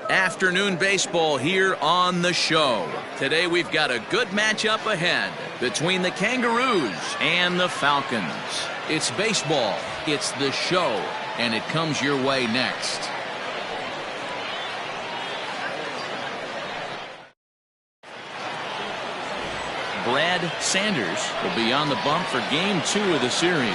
Afternoon baseball here on the show. Today we've got a good matchup ahead between the Kangaroos and the Falcons. It's baseball, it's the show, and it comes your way next. Brad Sanders will be on the bump for game 2 of the series.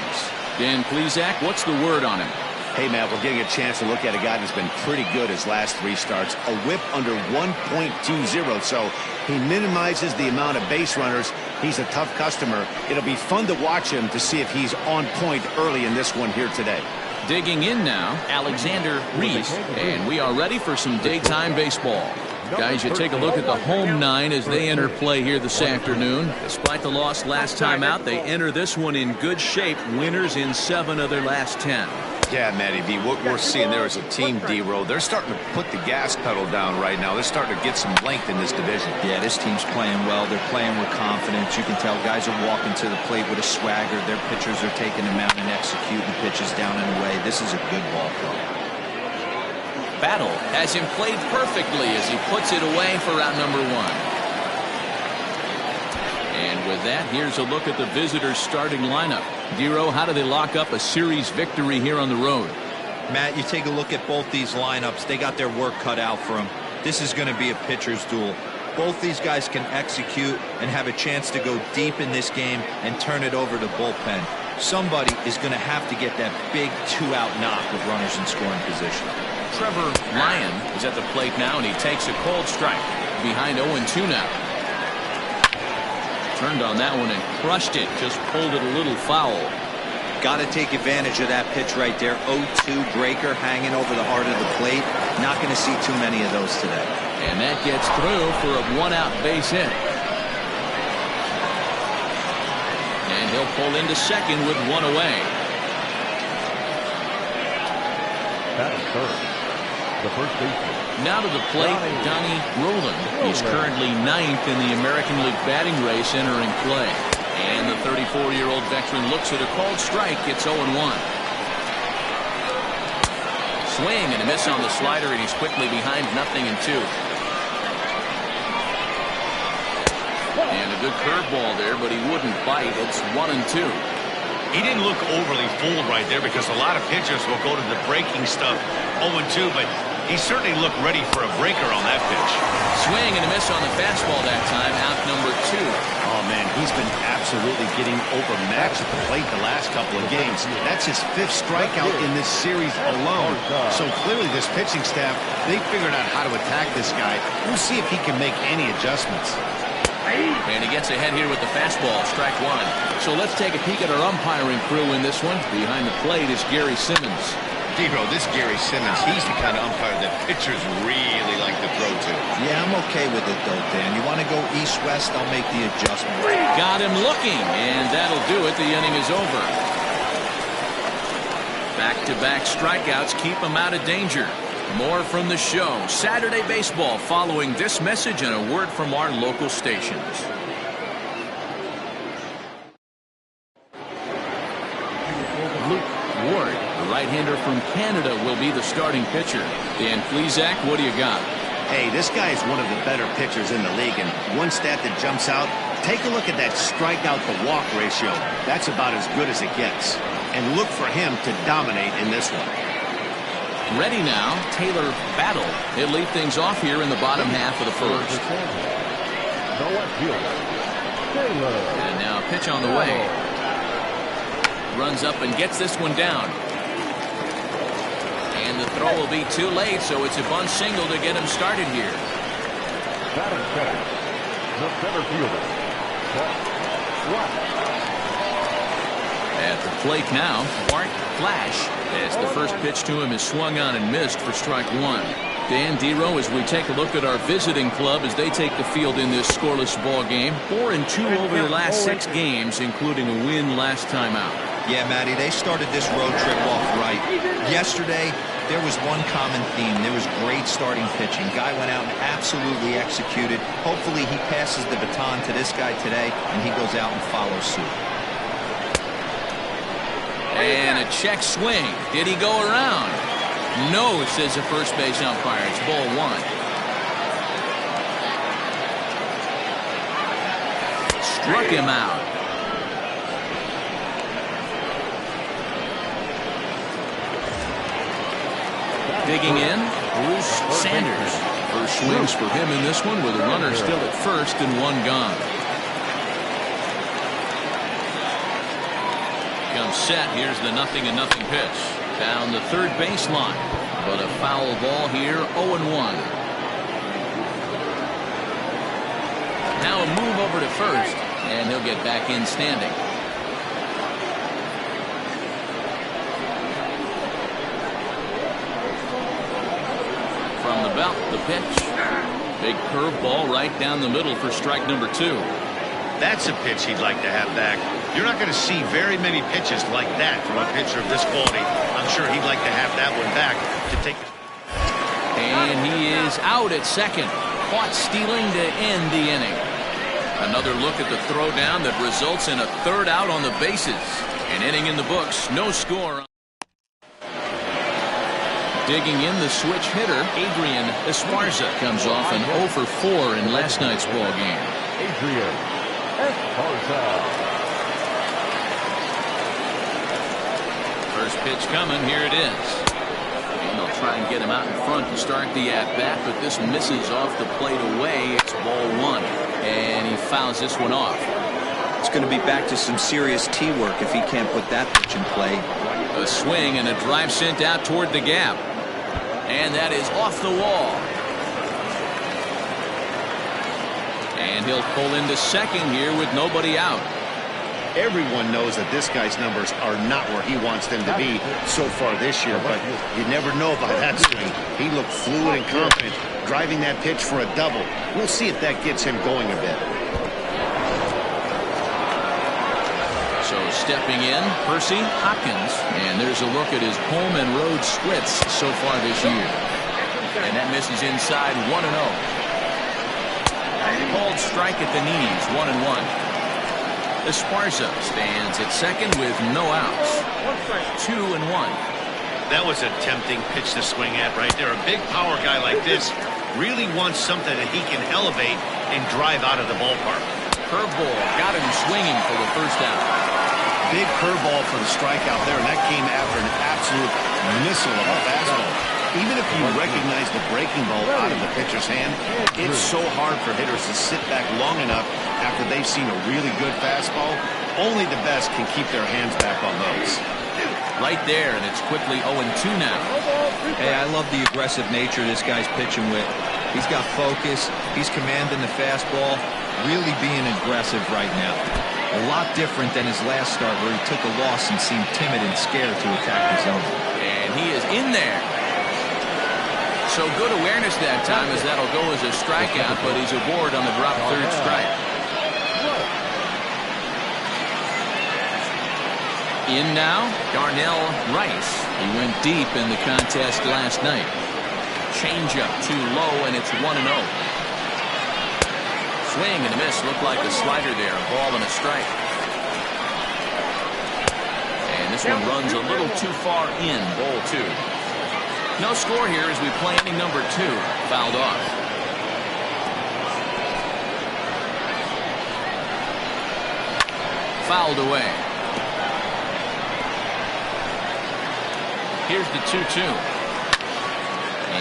Dan Plesac, what's the word on him? Hey, Matt, we're getting a chance to look at a guy that's been pretty good his last 3 starts. A whip under 1.20, so he minimizes the amount of base runners. He's a tough customer. It'll be fun to watch him to see if he's on point early in this one here today. Digging in now, Alexander Reese, and we are ready for some daytime baseball. Guys, you take a look at the home 9 as they enter play here this afternoon. Despite the loss last time out, they enter this one in good shape. Winners in 7 of their last 10. Yeah, Matty B, what we're seeing there is a team, D-Row. They're starting to put the gas pedal down right now. They're starting to get some length in this division. Yeah, this team's playing well. They're playing with confidence. You can tell guys are walking to the plate with a swagger. Their pitchers are taking them out and executing pitches down and away. This is a good ball club. Battle has him played perfectly as he puts it away for out number 1. And with that, here's a look at the visitors' starting lineup. Dero, how do they lock up a series victory here on the road? Matt, you take a look at both these lineups. They got their work cut out for them. This is going to be a pitcher's duel. Both these guys can execute and have a chance to go deep in this game and turn it over to bullpen. Somebody is going to have to get that big 2-out knock with runners in scoring position. Trevor Lyon is at the plate now, and he takes a cold strike. Behind 0-2 now. Turned on that one and crushed it. Just pulled it a little foul. Got to take advantage of that pitch right there. 0-2 breaker hanging over the heart of the plate. Not going to see too many of those today. And that gets through for a 1-out base hit. And he'll pull into second with 1 away. Batting third, the first baseman. Now to the plate, Donnie Roland. He's currently 9th in the American League batting race entering play. And the 34-year-old veteran looks at a called strike. It's 0-1. Swing and a miss on the slider, and he's quickly behind 0-2. And a good curveball there, but he wouldn't bite. It's 1-2. He didn't look overly fooled right there because a lot of pitchers will go to the breaking stuff 0-2, but he certainly looked ready for a breaker on that pitch. Swing and a miss on the fastball that time, out number 2. Oh, man, he's been absolutely getting overmatched at the plate the last couple of games. That's his 5th strikeout in this series alone. So clearly this pitching staff, they figured out how to attack this guy. We'll see if he can make any adjustments. And he gets ahead here with the fastball, strike 1. So let's take a peek at our umpiring crew in this one. Behind the plate is Gary Simmons. D-Row, this Gary Simmons, he's the kind of umpire that pitchers really like to throw to. Yeah, I'm okay with it, though, Dan. You want to go east-west, I'll make the adjustment. Got him looking, and that'll do it. The inning is over. Back-to-back strikeouts keep him out of danger. More from the show. Saturday baseball following this message and a word from our local stations. Luke Ward, the right-hander from Canada, will be the starting pitcher. Dan Plesac, what do you got? Hey, this guy is one of the better pitchers in the league, and one stat that jumps out, take a look at that strikeout-to-walk ratio. That's about as good as it gets. And look for him to dominate in this one. Ready now, Taylor Battle. He'll lead things off here in the bottom half of the first. And now pitch on the way. Runs up and gets this one down. And the throw will be too late, so it's a bunt single to get him started here. Batting second, the center fielder, At the plate now, Bart Flash, as the first pitch to him is swung on and missed for strike 1. Dan, Dero, as we take a look at our visiting club as they take the field in this scoreless ball game. 4-2 over their last 6 games, including a win last time out. Yeah, Matty, they started this road trip off right. Yesterday, there was one common theme. There was great starting pitching. Guy went out and absolutely executed. Hopefully he passes the baton to this guy today, and he goes out and follows suit. And a check swing. Did he go around? No, says the first base umpire. It's ball one. Struck him out. Digging in, Bruce Sanders. First swings for him in this one with a runner still at first and one gone. Comes set. Here's the 0-0 pitch. Down the third baseline. But a foul ball here, 0-1. Now a move over to first, and he'll get back in standing. From the belt, the pitch. Big curveball right down the middle for strike number 2. That's a pitch he'd like to have back. You're not going to see very many pitches like that from a pitcher of this quality. I'm sure he'd like to have that one back to take. And he is out at second. Caught stealing to end the inning. Another look at the throwdown that results in a third out on the bases. An inning in the books. No score. Digging in, the switch hitter, Adrian Esparza, comes off an 0 for 4 in last night's ball game. Adrian Esparza. First pitch coming. Here it is. And they'll try and get him out in front to start the at-bat, but this misses off the plate away. It's ball one, and he fouls this one off. It's going to be back to some serious tee work if he can't put that pitch in play. A swing and a drive sent out toward the gap. And that is off the wall. And he'll pull into second here with nobody out. Everyone knows that this guy's numbers are not where he wants them to be so far this year, but you never know about that swing. He looked fluid and confident, driving that pitch for a double. We'll see if that gets him going a bit. So stepping in, Percy Hopkins, and there's a look at his home and road splits so far this year. And that misses inside 1-0. Called strike at the knees, 1-1. Esparza stands at second with no outs. 2-1. That was a tempting pitch to swing at right there. A big power guy like this really wants something that he can elevate and drive out of the ballpark. Curveball got him swinging for the first out. Big curveball for the strikeout there, and that came after an absolute missile of a fastball. Even if you recognize the breaking ball out of the pitcher's hand, it's so hard for hitters to sit back long enough after they've seen a really good fastball. Only the best can keep their hands back on those. Right there, and it's quickly 0-2 now. Hey, I love the aggressive nature this guy's pitching with. He's got focus. He's commanding the fastball. Really being aggressive right now. A lot different than his last start where he took a loss and seemed timid and scared to attack his own. And he is in there. So good awareness that time, as that'll go as a strikeout, but he's aboard on the drop third strike. In now, Darnell Rice. He went deep in the contest last night. Changeup too low, and it's 1-0. Swing and a miss. Looked like a slider there. A ball and a strike. And this one runs a little too far in. Ball 2. No score here as we play inning number 2. Fouled off. Fouled away. Here's the 2-2.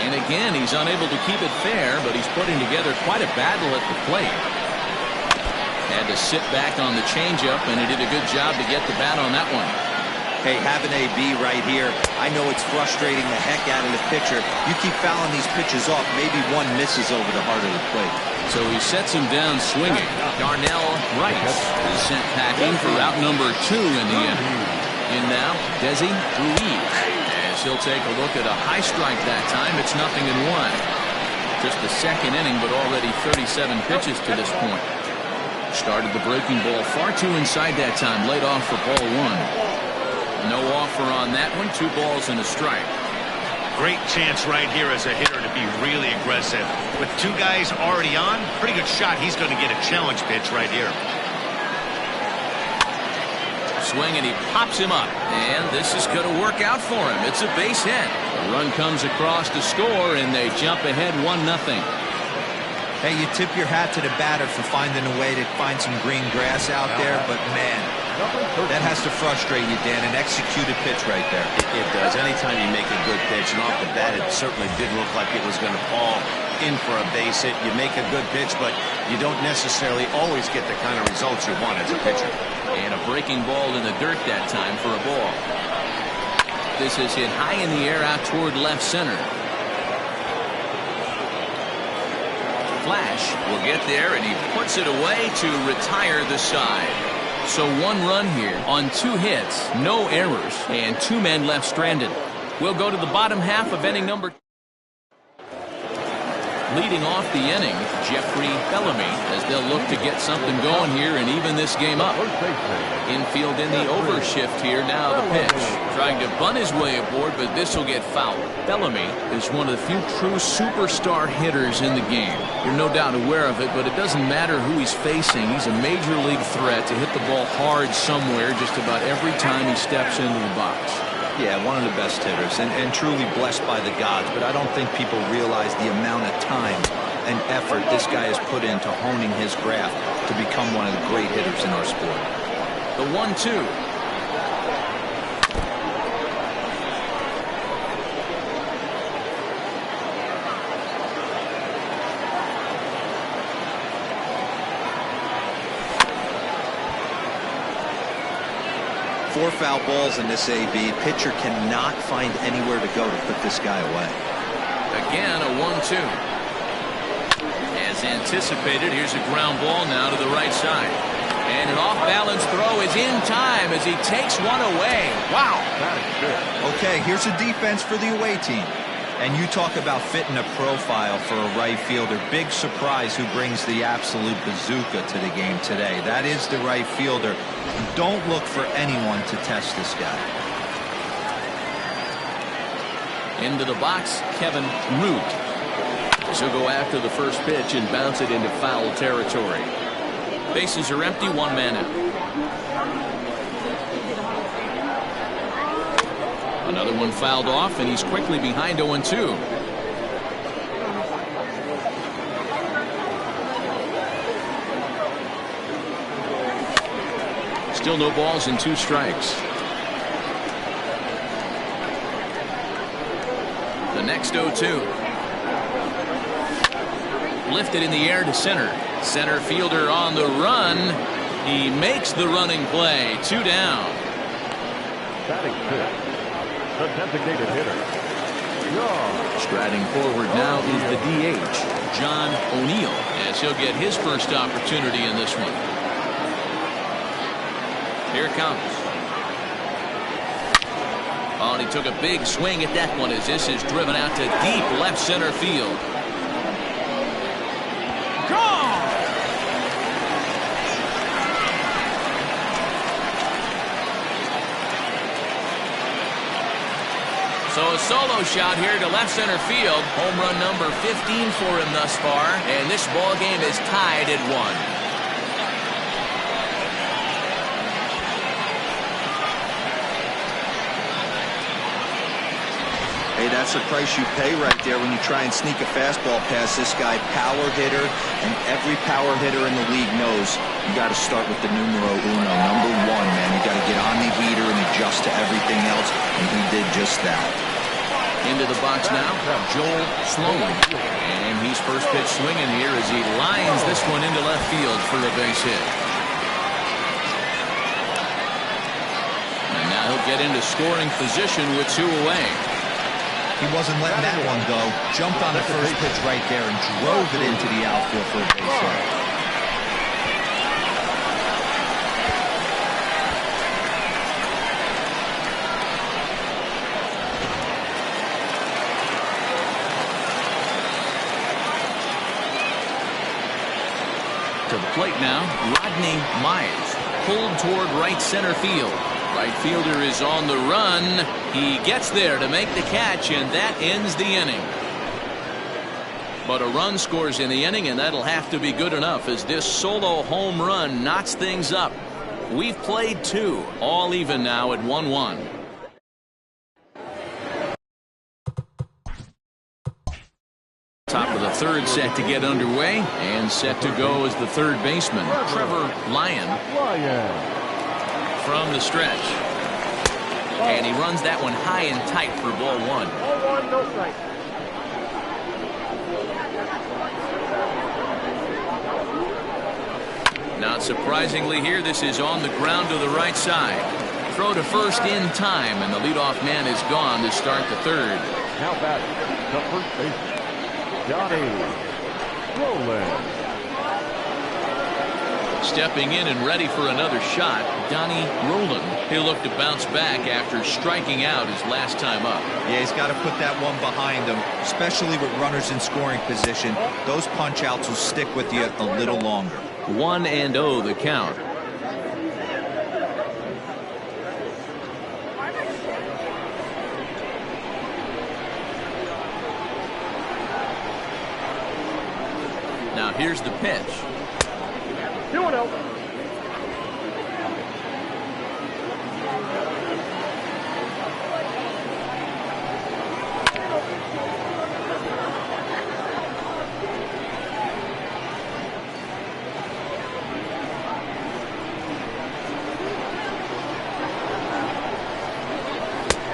And again, he's unable to keep it fair, but he's putting together quite a battle at the plate. Had to sit back on the changeup, and he did a good job to get the bat on that one. Hey, have an AB right here. I know it's frustrating the heck out of the pitcher. You keep fouling these pitches off, maybe one misses over the heart of the plate. So he sets him down swinging. Darnell Rice is sent packing for out number 2 in the inning. In now, Desi Ruiz. As he'll take a look at a high strike that time, it's 0-1. Just the second inning, but already 37 pitches to this point. Started the breaking ball far too inside that time, laid off for ball 1. No offer on that one. 2 balls and a strike. Great chance right here as a hitter to be really aggressive. With 2 guys already on, pretty good shot. He's going to get a challenge pitch right here. swing, and he pops him up. And this is going to work out for him. It's a base hit. The run comes across to score, and they jump ahead 1-0. Hey, you tip your hat to the batter for finding a way to find some green grass out there, but man, that has to frustrate you, Dan. An executed pitch right there. It does. Anytime you make a good pitch, and off the bat, it certainly didn't look like it was going to fall in for a base hit. You make a good pitch, but you don't necessarily always get the kind of results you want as a pitcher. And a breaking ball in the dirt that time for a ball. This is hit high in the air out toward left center. Flash will get there, and he puts it away to retire the side. So 1 run here on 2 hits, no errors, and 2 men left stranded. We'll go to the bottom half of inning number. Leading off the inning, Jeffrey Bellamy, as they'll look to get something going here and even this game up. Infield in the overshift here. Now the pitch. Trying to bunt his way aboard, but this will get fouled. Bellamy is one of the few true superstar hitters in the game. You're no doubt aware of it, but it doesn't matter who he's facing. He's a major league threat to hit the ball hard somewhere just about every time he steps into the box. Yeah, one of the best hitters, and truly blessed by the gods, but I don't think people realize the amount of time and effort this guy has put into honing his craft to become one of the great hitters in our sport. The 1-2. Four foul balls in this AB. Pitcher cannot find anywhere to go to put this guy away. Again, a 1-2. As anticipated, here's a ground ball now to the right side. And an off-balance throw is in time as he takes one away. Wow. Okay, here's a defense for the away team. And you talk about fitting a profile for a right fielder. Big surprise who brings the absolute bazooka to the game today. That is the right fielder. Don't look for anyone to test this guy. Into the box, Kevin Root. She'll go after the first pitch and bounce it into foul territory. Bases are empty, 1 man out. Another one fouled off, and he's quickly behind 0-2. Still no balls and 2 strikes. The next 0-2. Lifted in the air to center. Center fielder on the run. He makes the running play. 2 down. Batting fifth, the designated hitter, John. Striding forward now is the DH, John O'Neill, as he'll get his first opportunity in this one. Here it comes. Oh, and he took a big swing at that one as this is driven out to deep left center field. Gone! So a solo shot here to left center field. Home run number 15 for him thus far. And this ball game is tied at 1. Hey, that's the price you pay right there when you try and sneak a fastball past this guy. Power hitter, and every power hitter in the league knows you got to start with the numero uno, number 1, man. You got to get on the heater and adjust to everything else, and he did just that. Into the box now, Joel Sloan. And he's first pitch swinging here as he lines this one into left field for a base hit. And now he'll get into scoring position with 2 away. He wasn't letting that one go. Jumped on the first pitch right there and drove it into the outfield for a base hit. To the plate now, Rodney Myers, pulled toward right center field. Right fielder is on the run. He gets there to make the catch, and that ends the inning. But a run scores in the inning, and that'll have to be good enough as this solo home run knocks things up. We've played 2, all even now at 1-1. Top of the third set to get underway, and set to go as the third baseman, Trevor Lyon, from the stretch. And he runs that one high and tight for ball 1. Not surprisingly here, this is on the ground to the right side. Throw to first in time, and the leadoff man is gone to start the third. Now batting, the first baseman, Johnny Rowland. Stepping in and ready for another shot, Donnie Rowland. He'll look to bounce back after striking out his last time up. Yeah, he's got to put that one behind him, especially with runners in scoring position. Those punch outs will stick with you a little longer. 1-0 the count. Now here's the pitch. 2-0.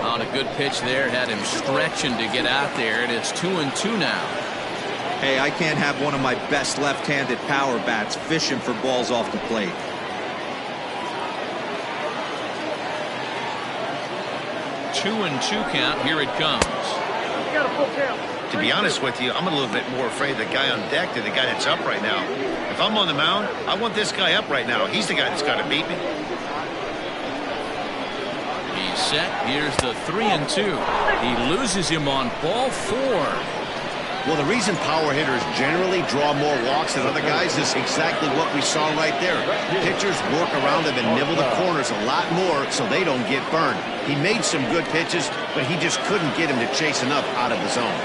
On a good pitch there, had him stretching to get out there, and it's 2-2 now. Hey, I can't have one of my best left-handed power bats fishing for balls off the plate. 2-2 count. Here it comes. To be honest with you, I'm a little bit more afraid of the guy on deck than the guy that's up right now. If I'm on the mound, I want this guy up right now. He's the guy that's got to beat me. He's set. Here's the 3-2. He loses him on ball 4. Well, the reason power hitters generally draw more walks than other guys is exactly what we saw right there. Pitchers work around them and nibble the corners a lot more so they don't get burned. He made some good pitches, but he just couldn't get him to chase enough out of the zone.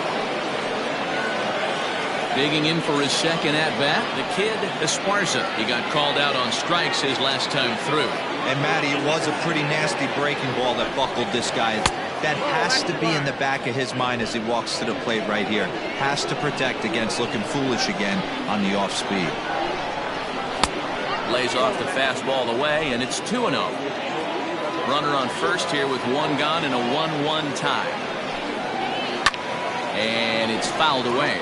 Digging in for his second at-bat, the kid Esparza. He got called out on strikes his last time through. And, Matty, it was a pretty nasty breaking ball that buckled this guy. That has to be in the back of his mind as he walks to the plate right here. Has to protect against looking foolish again on the off-speed. Lays off the fastball away, and it's 2-0. Runner on first here with 1 gone and a 1-1 tie. And it's fouled away.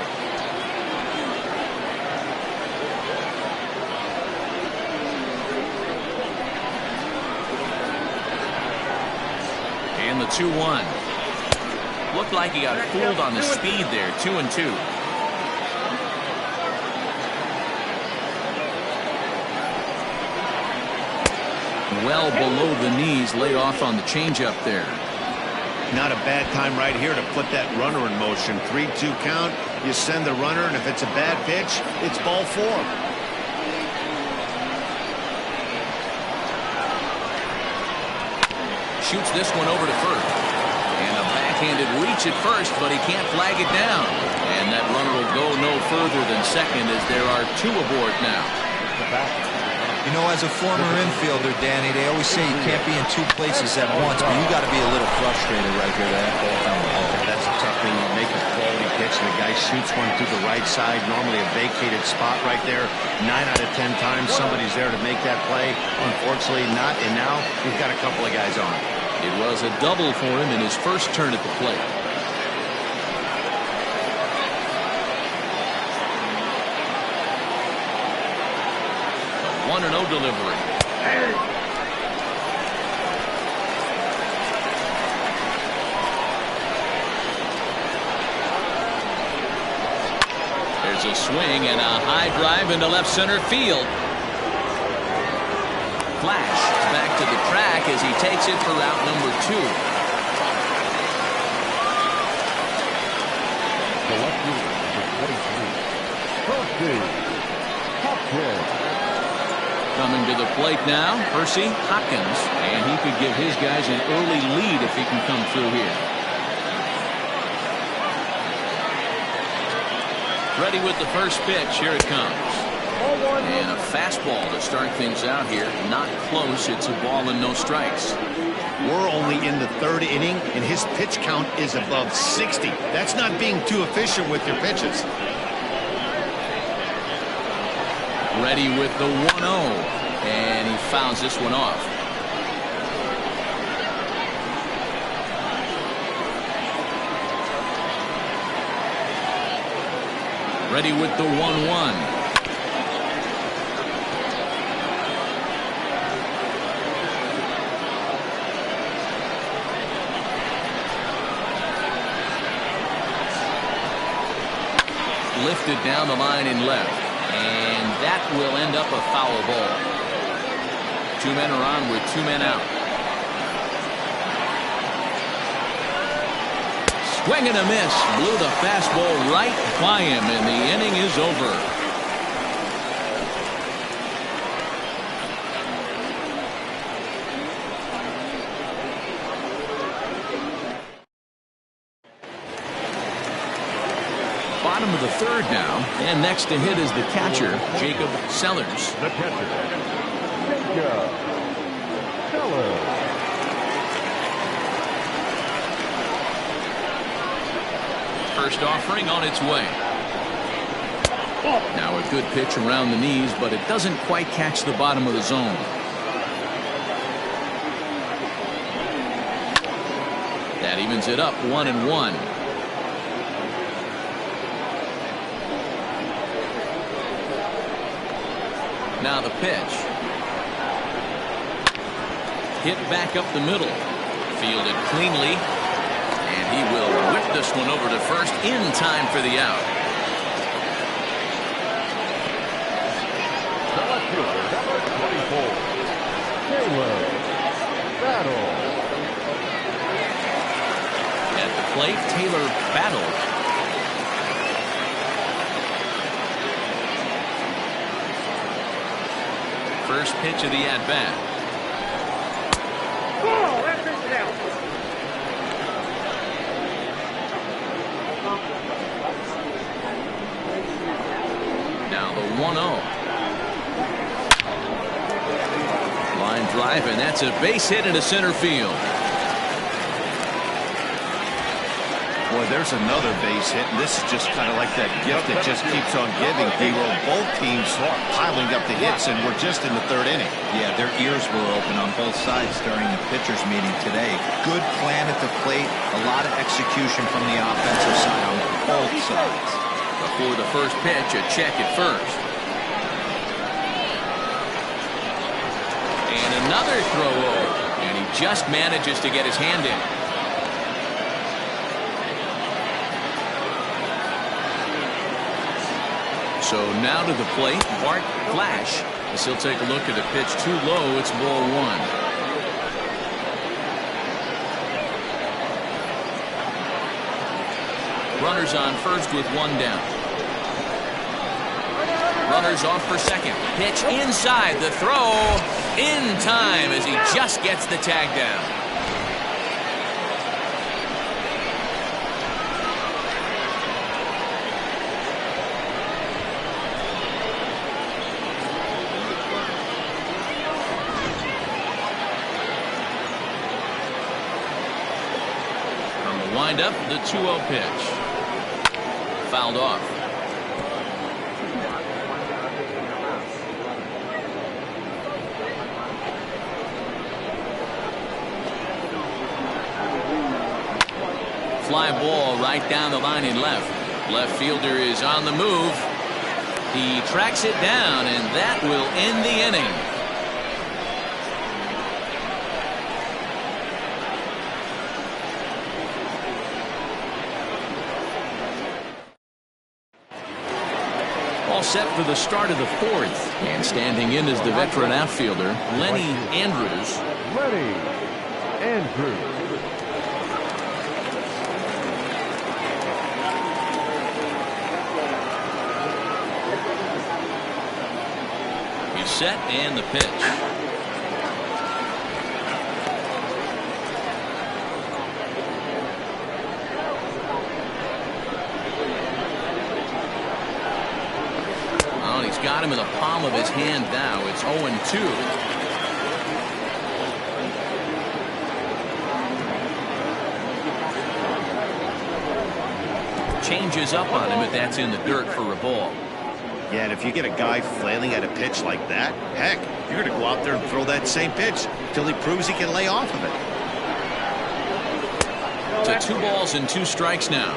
And the 2-1. Looked like he got fooled on the speed there. 2-2. Well below the knees, laid off on the changeup there. Not a bad time right here to put that runner in motion. 3-2 count. You send the runner, and if it's a bad pitch, it's ball 4. Shoots this one over to first. And a backhanded reach at first, but he can't flag it down. And that runner will go no further than second as there are 2 aboard now. You know, as a former infielder, Danny, they always say you can't be in 2 places at once, but you got to be a little frustrated right here. That's a tough thing. You make a quality pitch, and the guy shoots one to the right side, normally a vacated spot right there. 9 out of 10 times somebody's there to make that play. Unfortunately not, and now we've got a couple of guys on. It was a double for him in his first turn at the plate. A 1-0 delivery. There's a swing and a high drive into left center field. Flash back to the track as he takes it for route number 2. The left fielder, number 23, Percy Hopkins. Coming to the plate now, Percy Hopkins, and he could give his guys an early lead if he can come through here. Ready with the first pitch. Here it comes. And a fastball to start things out here. Not close. It's a ball and no strikes. We're only in the third inning, and his pitch count is above 60. That's not being too efficient with your pitches. Ready with the 1-0. And he fouls this one off. Ready with the 1-1. Lifted down the line in left, and that will end up a foul ball. 2 men are on with 2 men out. Swing and a miss. Blew the fastball right by him, and the inning is over. Bottom of the third now, and next to hit is the catcher, Jacob Sellers. The catcher, Jacob Sellers. First offering on its way. Now a good pitch around the knees, but it doesn't quite catch the bottom of the zone. That evens it up 1-1. Now the pitch. Hit back up the middle. Fielded cleanly. And he will whip this one over to first in time for the out. The left fielder, number 24, Taylor Battle. At the plate, Taylor Battle. First pitch of the at-bat. Now the 1-0. Line drive, and that's a base hit into center field. Boy, there's another base hit, and this is just kind of like that gift that just keeps on giving, D-Roll. Both teams piling up the hits, and we're just in the third inning. Yeah, their ears were open on both sides during the pitchers' meeting today. Good plan at the plate, a lot of execution from the offensive side on both sides. Before the first pitch, a check at first. And another throw over, and he just manages to get his hand in. So now to the plate, Bart Flash. As he'll take a look at a pitch too low. It's ball 1. Runners on first with 1 down. Runners off for second. Pitch inside. The throw in time as he just gets the tag down. Wind up the 2-0 pitch. Fouled off. Fly ball right down the line in left. Left fielder is on the move. He tracks it down, and that will end the inning. Set for the start of the 4th, and standing in is the veteran outfielder Lenny Andrews. Lenny Andrews. He's set, and the pitch. got him in the palm of his hand now. It's 0-2. Changes up on him, but that's in the dirt for a ball. Yeah, and if you get a guy flailing at a pitch like that, heck, you're going to go out there and throw that same pitch till he proves he can lay off of it. To 2 balls and 2 strikes now.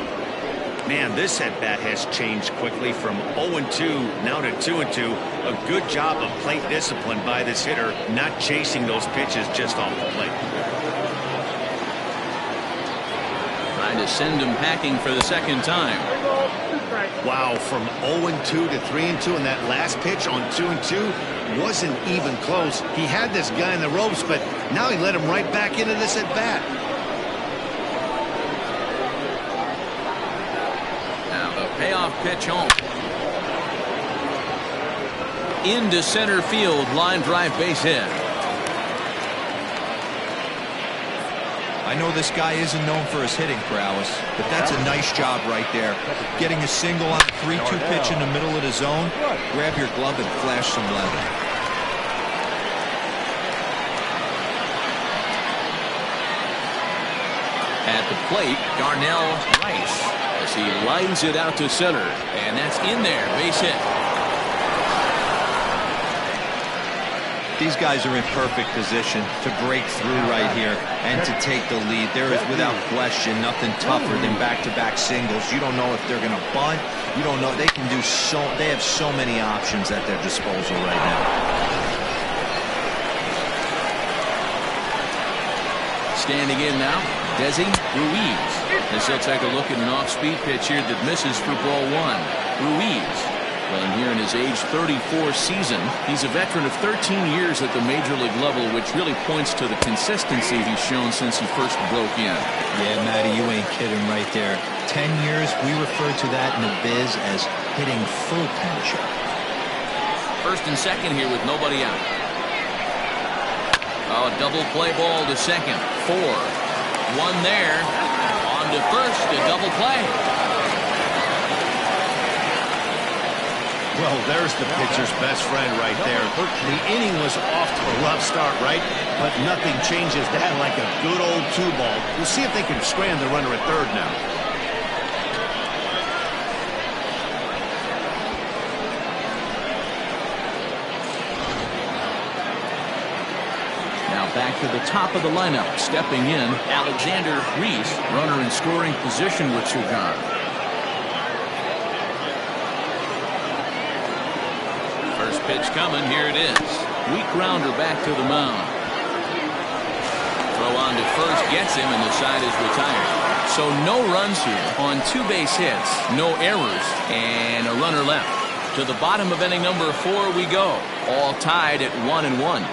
Man, this at-bat has changed quickly from 0-2 now to 2-2. A good job of plate discipline by this hitter, not chasing those pitches just off the plate. Trying to send him packing for the second time. Wow, from 0-2 to 3-2, and that last pitch on 2-2 wasn't even close. He had this guy in the ropes, but now he let him right back into this at-bat. Now the payoff pitch home. Into center field, line drive base hit. I know this guy isn't known for his hitting prowess, but that's a nice job right there. Getting a single on a 3-2 pitch in the middle of the zone. Grab your glove and flash some leather. At the plate, Darnell Rice as he lines it out to center, and that's in there, base hit. These guys are in perfect position to break through right here and to take the lead. There is, without question, nothing tougher than back-to-back singles. You don't know if they're going to bunt. You don't know. They can do so. They have so many options at their disposal right now. Standing in now, Desi Ruiz. As he'll take a look at an off-speed pitch here that misses for ball 1. Ruiz, playing here in his age 34 season. He's a veteran of 13 years at the major league level, which really points to the consistency he's shown since he first broke in. Yeah, Matty, you ain't kidding right there. 10 years, we refer to that in the biz as hitting full potential. First and second here with nobody out. Oh, double play ball to second. 4. 1 there. On to first, a double play. Well, there's the pitcher's best friend right there. The inning was off to a rough start, right? But nothing changes that like a good old 2-ball. We'll see if they can strand the runner at third now. Now back to the top of the lineup. Stepping in, Alexander Reese, runner in scoring position with Sugar. Pitch coming, here it is. Weak grounder back to the mound. Throw on to first, gets him, and the side is retired. So no runs here on 2 base hits, no errors, and a runner left. To the bottom of inning number 4 we go, all tied at 1-1.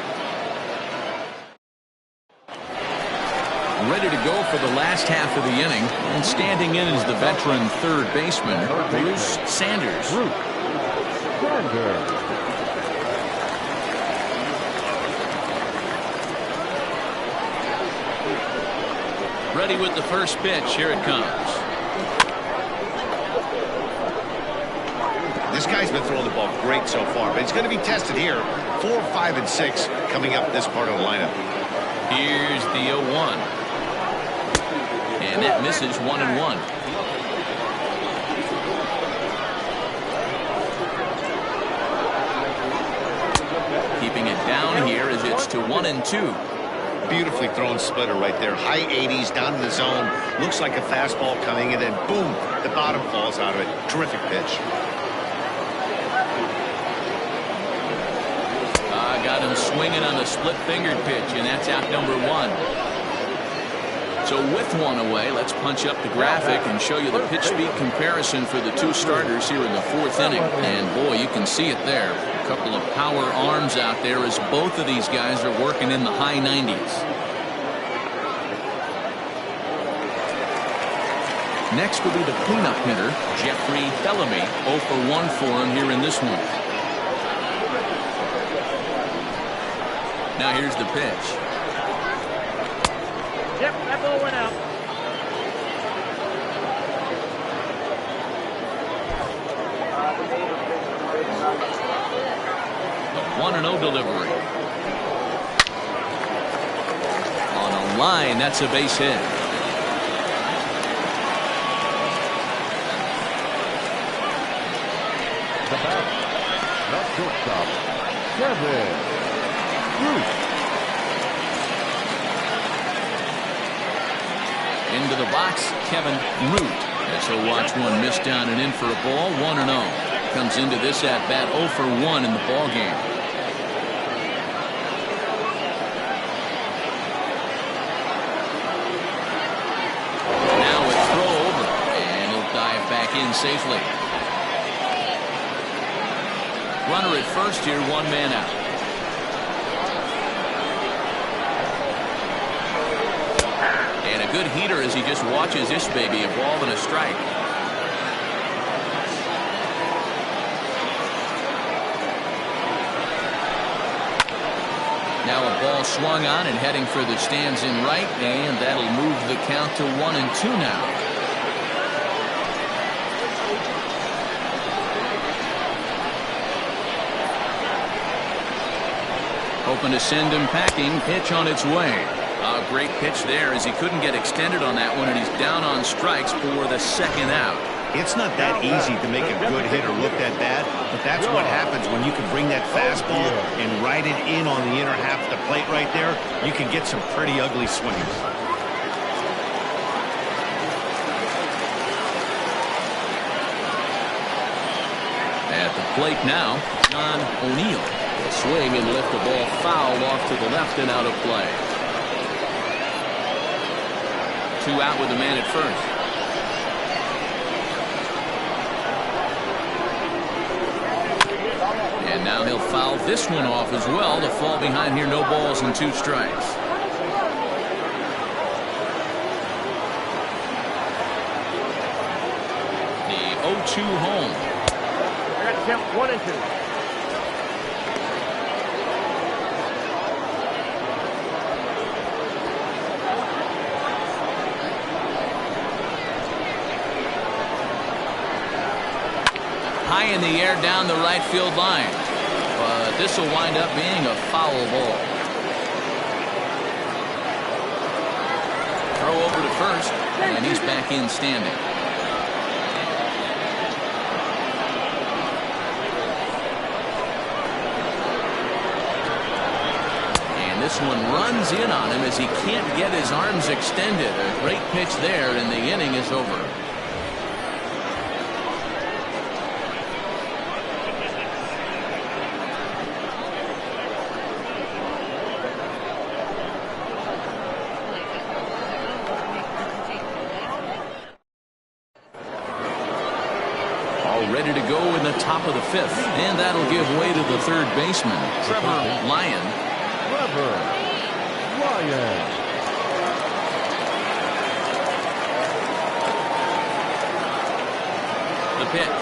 Ready to go for the last half of the inning, and standing in is the veteran third baseman, Bruce Sanders. Ready with the first pitch. Here it comes. This guy's been throwing the ball great so far, but he's going to be tested here. 4, 5, and 6 coming up this part of the lineup. Here's the 0-1. And that misses 1-1. Keeping it down here as it's to 1-2. Beautifully thrown splitter right there. High 80s down in the zone. Looks like a fastball coming, and then boom, the bottom falls out of it. Terrific pitch. Got him swinging on a split-fingered pitch, and that's out number 1. So with 1 away, let's punch up the graphic and show you the pitch speed comparison for the 2 starters here in the 4th inning. And boy, you can see it there. A couple of power arms out there as both of these guys are working in the high 90s. Next will be the cleanup hitter, Jeffrey Bellamy. 0 for 1 for him here in this one. Now here's the pitch. Yep, that ball went out. 1-0 delivery. On a line, that's a base hit. The bat, the shortstop, Kevin Root. Into the box, Kevin Root. As he'll watch one miss down and in for a ball. 1-0. Comes into this at bat 0 for 1 in the ball game. Now a throw over, and he'll dive back in safely. Runner at first here, 1 man out. And a good heater as he just watches this baby evolve in a strike. Now a ball swung on and heading for the stands in right, and that'll move the count to 1-2 now. Hoping to send him packing. Pitch on its way. A great pitch there as he couldn't get extended on that one, and he's down on strikes for the second out. It's not that easy to make a good hitter look that bad, but that's what happens when you can bring that fastball and ride it in on the inner half of the plate right there. You can get some pretty ugly swings. At the plate now, John O'Neill will swing and lift the ball foul off to the left and out of play. 2 out with the man at first. And now he'll foul this one off as well to fall behind here. No balls and 2 strikes. The 0-2 home. Attempt 1 and 2. High in the air down the right field line. But this will wind up being a foul ball. Throw over to first, and he's back in standing. And this one runs in on him as he can't get his arms extended. A great pitch there, and the inning is over. Ready to go in the top of the 5th, and that'll give way to the third baseman, Trevor Lyon. Trevor Lyon. The pitch.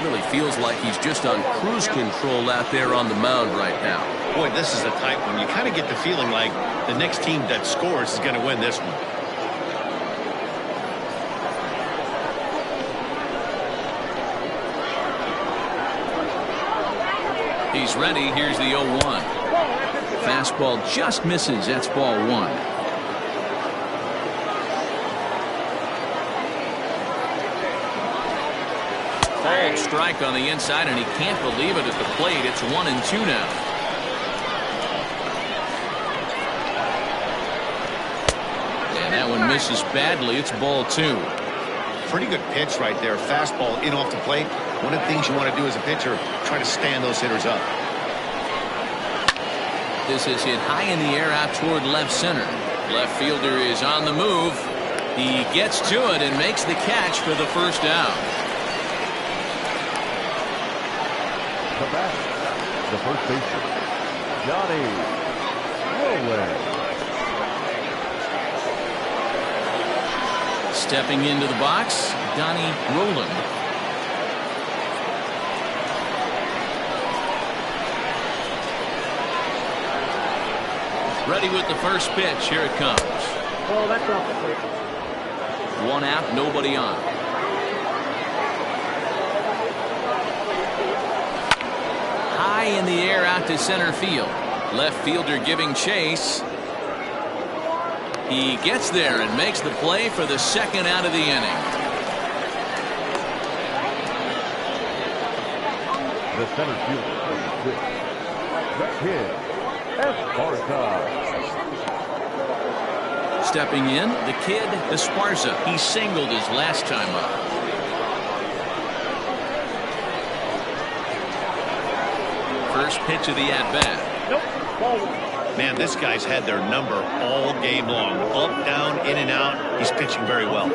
Really feels like he's just on cruise control out there on the mound right now. Boy, this is a tight one. You kind of get the feeling like the next team that scores is going to win this one. He's ready. Here's the 0-1. Fastball just misses. That's ball 1. Ball strike on the inside, and he can't believe it at the plate. It's 1-2 now. And that one misses badly. It's ball 2. Pretty good pitch right there. Fastball in off the plate. One of the things you want to do as a pitcher, try to stand those hitters up. This is hit high in the air out toward left center. Left fielder is on the move. He gets to it and makes the catch for the first out. The bat, the first baseman, Johnny Rowland. Stepping into the box, Donnie Rowland. Ready with the first pitch. Here it comes. Oh, that's off the plate. 1 out, nobody on. high in the air out to center field. Left fielder giving chase. He gets there and makes the play for the second out of the inning. The center fielder, number 6, the kid, Esparza. Stepping in, the kid, Esparza. He singled his last time up. First pitch of the at-bat. Man, this guy's had their number all game long. Up, down, in and out. He's pitching very well.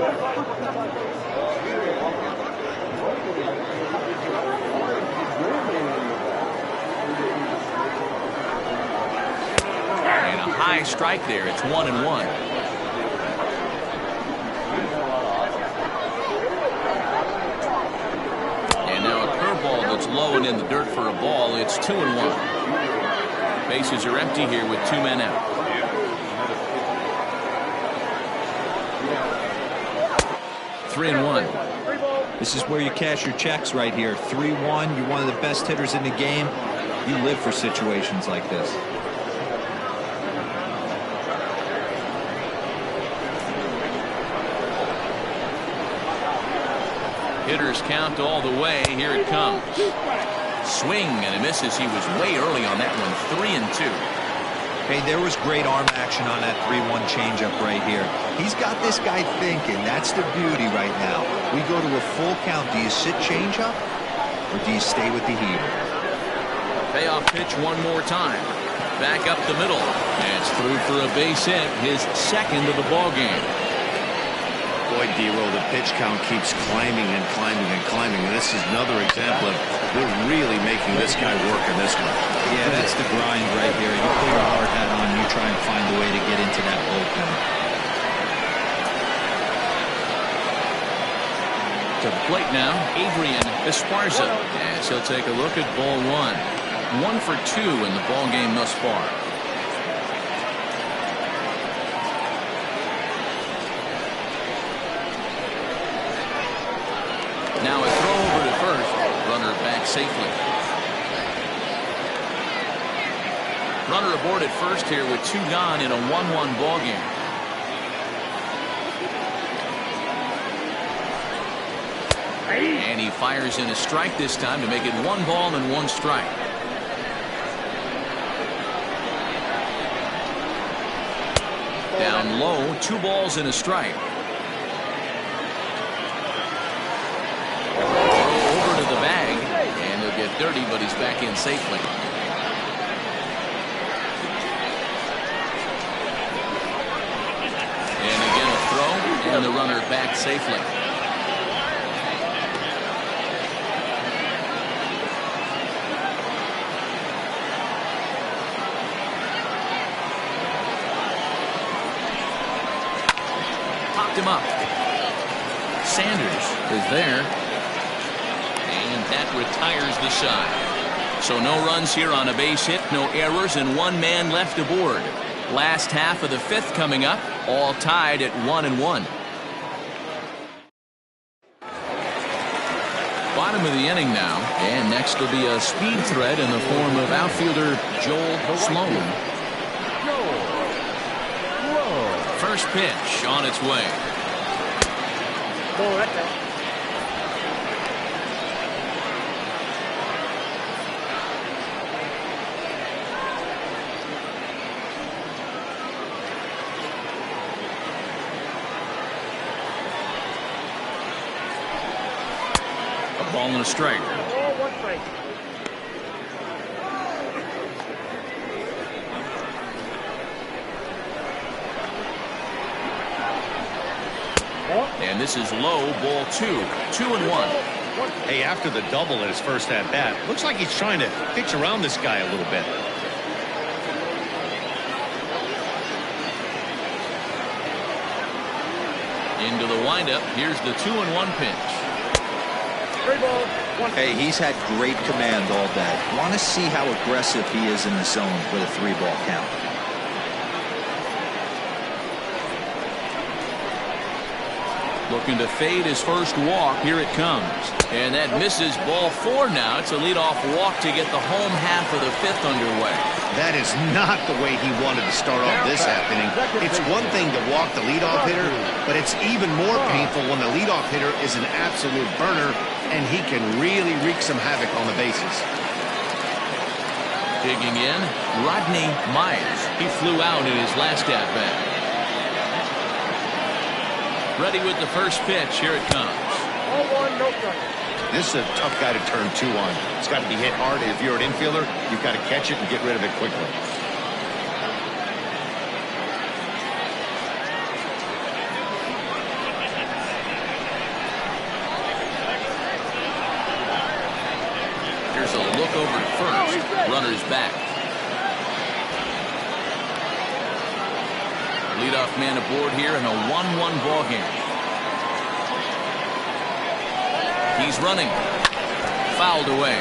And a high strike there. It's 1-1. And now a curveball that's low and in the dirt for a ball. It's 2-1. Bases are empty here with 2 men out. Three and one. This is where you cash your checks right here. 3-1. You're one of the best hitters in the game. You live for situations like this. Hitters count all the way. Here it comes. Swing and a misses. He was way early on that one. 3-2. Hey, there was great arm action on that 3-1 changeup right here. He's got this guy thinking. That's the beauty right now. We go to a full count. Do you sit changeup or do you stay with the heater? Payoff pitch one more time. Back up the middle. And it's through for a base hit. His second of the ball game. Boy, D-Roll, the pitch count keeps climbing and climbing and climbing. And this is another example of we're really making this guy work in this one. Yeah, that's the grind right here. You put your hard hat on, you try and find a way to get into that bullpen. To the plate now, Adrian Esparza. As he'll take a look at ball one. 1 for 2 in the ball game thus far. Now a throw over to first. Runner back safely. Runner aboard at first here with 2 gone in a 1-1 ball game. And he fires in a strike this time to make it 1 ball and 1 strike. Down low, 2 balls and a strike. Over to the bag, and he'll get dirty, but he's back in safely. And again a throw, and the runner back safely. Him up. Sanders is there, and that retires the side. So no runs here on a base hit, no errors, and 1 man left aboard. Last half of the 5th coming up, all tied at 1-1. Bottom of the inning now, and next will be a speed threat in the form of outfielder Joel Sloan. First pitch on its way. A ball and a strike. And this is low, ball 2. 2-1. Hey, after the double at his first at bat, looks like he's trying to pitch around this guy a little bit. Into the windup. Here's the 2-1 pitch. 3 balls, 1. Hey, he's had great command all day. Want to see how aggressive he is in the zone with a 3-ball count. Looking to fade his first walk. Here it comes. And that misses. Ball 4 now. It's a leadoff walk to get the home half of the 5th underway. That is not the way he wanted to start off this happening. It's one thing to walk the leadoff hitter, but it's even more painful when the leadoff hitter is an absolute burner, and he can really wreak some havoc on the bases. Digging in, Rodney Myers. He flew out in his last at-bat. Ready with the first pitch. Here it comes. 0-1, no strike. This is a tough guy to turn 2 on. It's got to be hit hard. If you're an infielder, you've got to catch it and get rid of it quickly. Here's a look over to first. Runner's back. Leadoff man aboard here in a 1-1 ball game. He's running. Fouled away.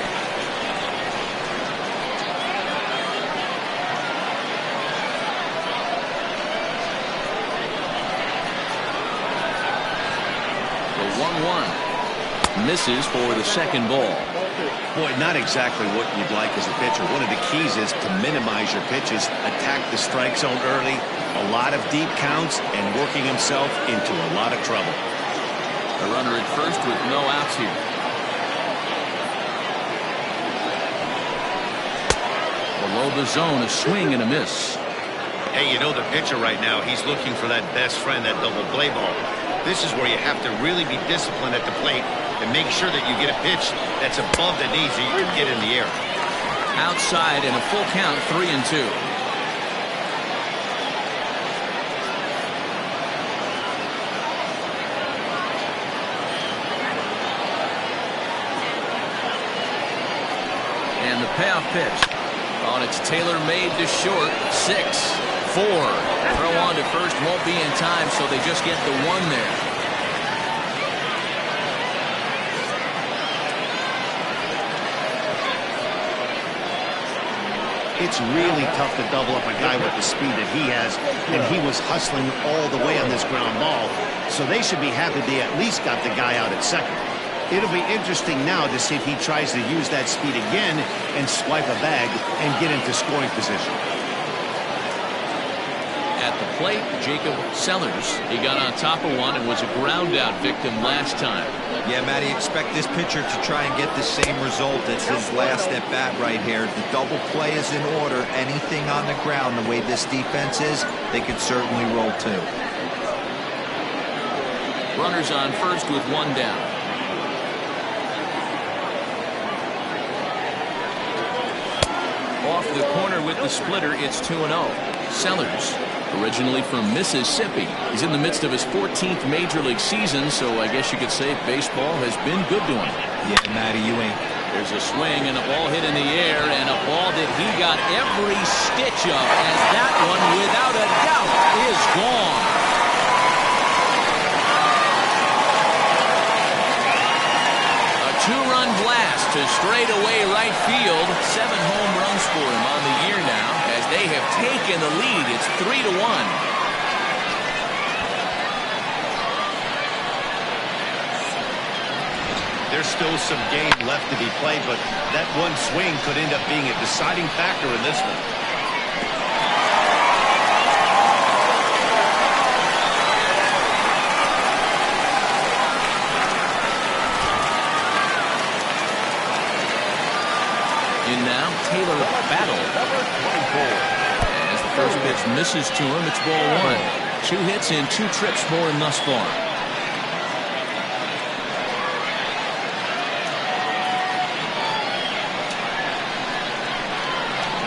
The 1-1 misses for the second ball. Boy, not exactly what you'd like as a pitcher. One of the keys is to minimize your pitches, attack the strike zone early, a lot of deep counts, and working himself into a lot of trouble. A runner at first with no outs here. Below the zone, a swing and a miss. Hey, you know the pitcher right now, he's looking for that best friend, that double play ball. This is where you have to really be disciplined at the plate and make sure that you get a pitch that's above the knees so you can get in the air. Outside and a full count, 3-2. And the payoff pitch. Oh, it's tailor-made to short. 6-4. Throw on to first won't be in time, so they just get the 1 there. It's really tough to double up a guy with the speed that he has, and he was hustling all the way on this ground ball, so they should be happy they at least got the guy out at second. It'll be interesting now to see if he tries to use that speed again and swipe a bag and get into scoring position. At the plate, Jacob Sellers. He got on top of one and was a ground out victim last time. Yeah, Matty, expect this pitcher to try and get the same result as his last at bat right here. The double play is in order. Anything on the ground, the way this defense is, they could certainly roll 2. Runners on first with 1 down. Off the corner with the splitter, it's 2-0. Sellers, originally from Mississippi. He's in the midst of his 14th Major League season, so I guess you could say baseball has been good to him. Yeah, Matty, you ain't. There's a swing and a ball hit in the air, and a ball that he got every stitch of, as that one, without a doubt, is gone. A 2-run blast to straightaway right field. 7 home runs for him on the year now. They have taken the lead. It's 3-1. There's still some game left to be played, but that one swing could end up being a deciding factor in this one. In now, Taylor Battle. As the first pitch misses to him, it's ball 1. 2 hits in 2 trips for him thus far.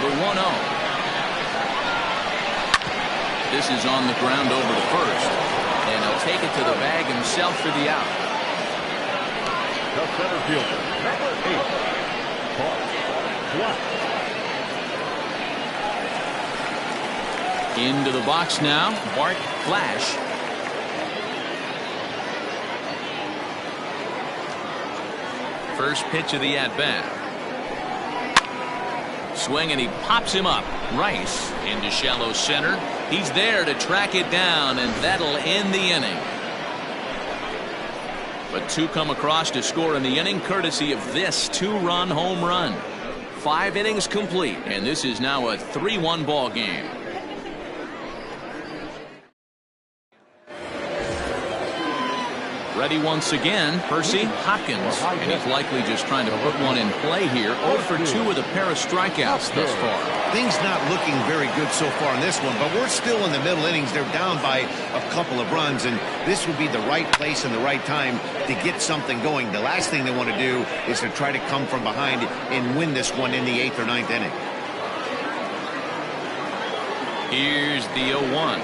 The 1-0. This is on the ground over to first, and he'll take it to the bag himself for the out. The center fielder, number 8, Bart. Into the box now, Bart Flash. First pitch of the at-bat. Swing, and he pops him up. Rice into shallow center. He's there to track it down, and that'll end the inning. But two come across to score in the inning courtesy of this two-run home run. 5 innings complete, and this is now a 3-1 ball game. Ready once again, Percy Hopkins, and he's likely just trying to put one in play here. 0 for 2 with a pair of strikeouts thus far. Things not looking very good so far in this one, but we're still in the middle innings. They're down by a couple of runs, and this would be the right place and the right time to get something going. The last thing they want to do is to try to come from behind and win this one in the 8th or 9th inning. Here's the 0-1.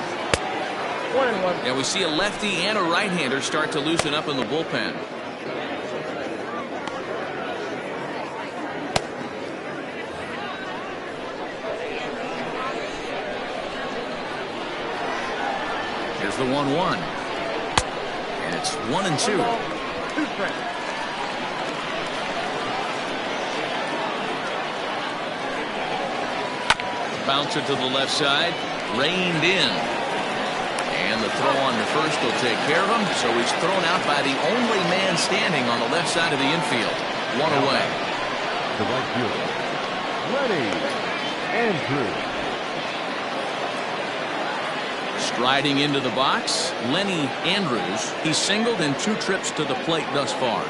Now we see a lefty and a right-hander start to loosen up in the bullpen. Here's the 1-1. And it's 1-2. Bouncer to the left side, reined in. And the throw on to first will take care of him. So he's thrown out by the only man standing on the left side of the infield. 1 away. The right fielder, Nanny, Andrew. Striding into the box, Lenny Andrews. He's singled in 2 trips to the plate thus far.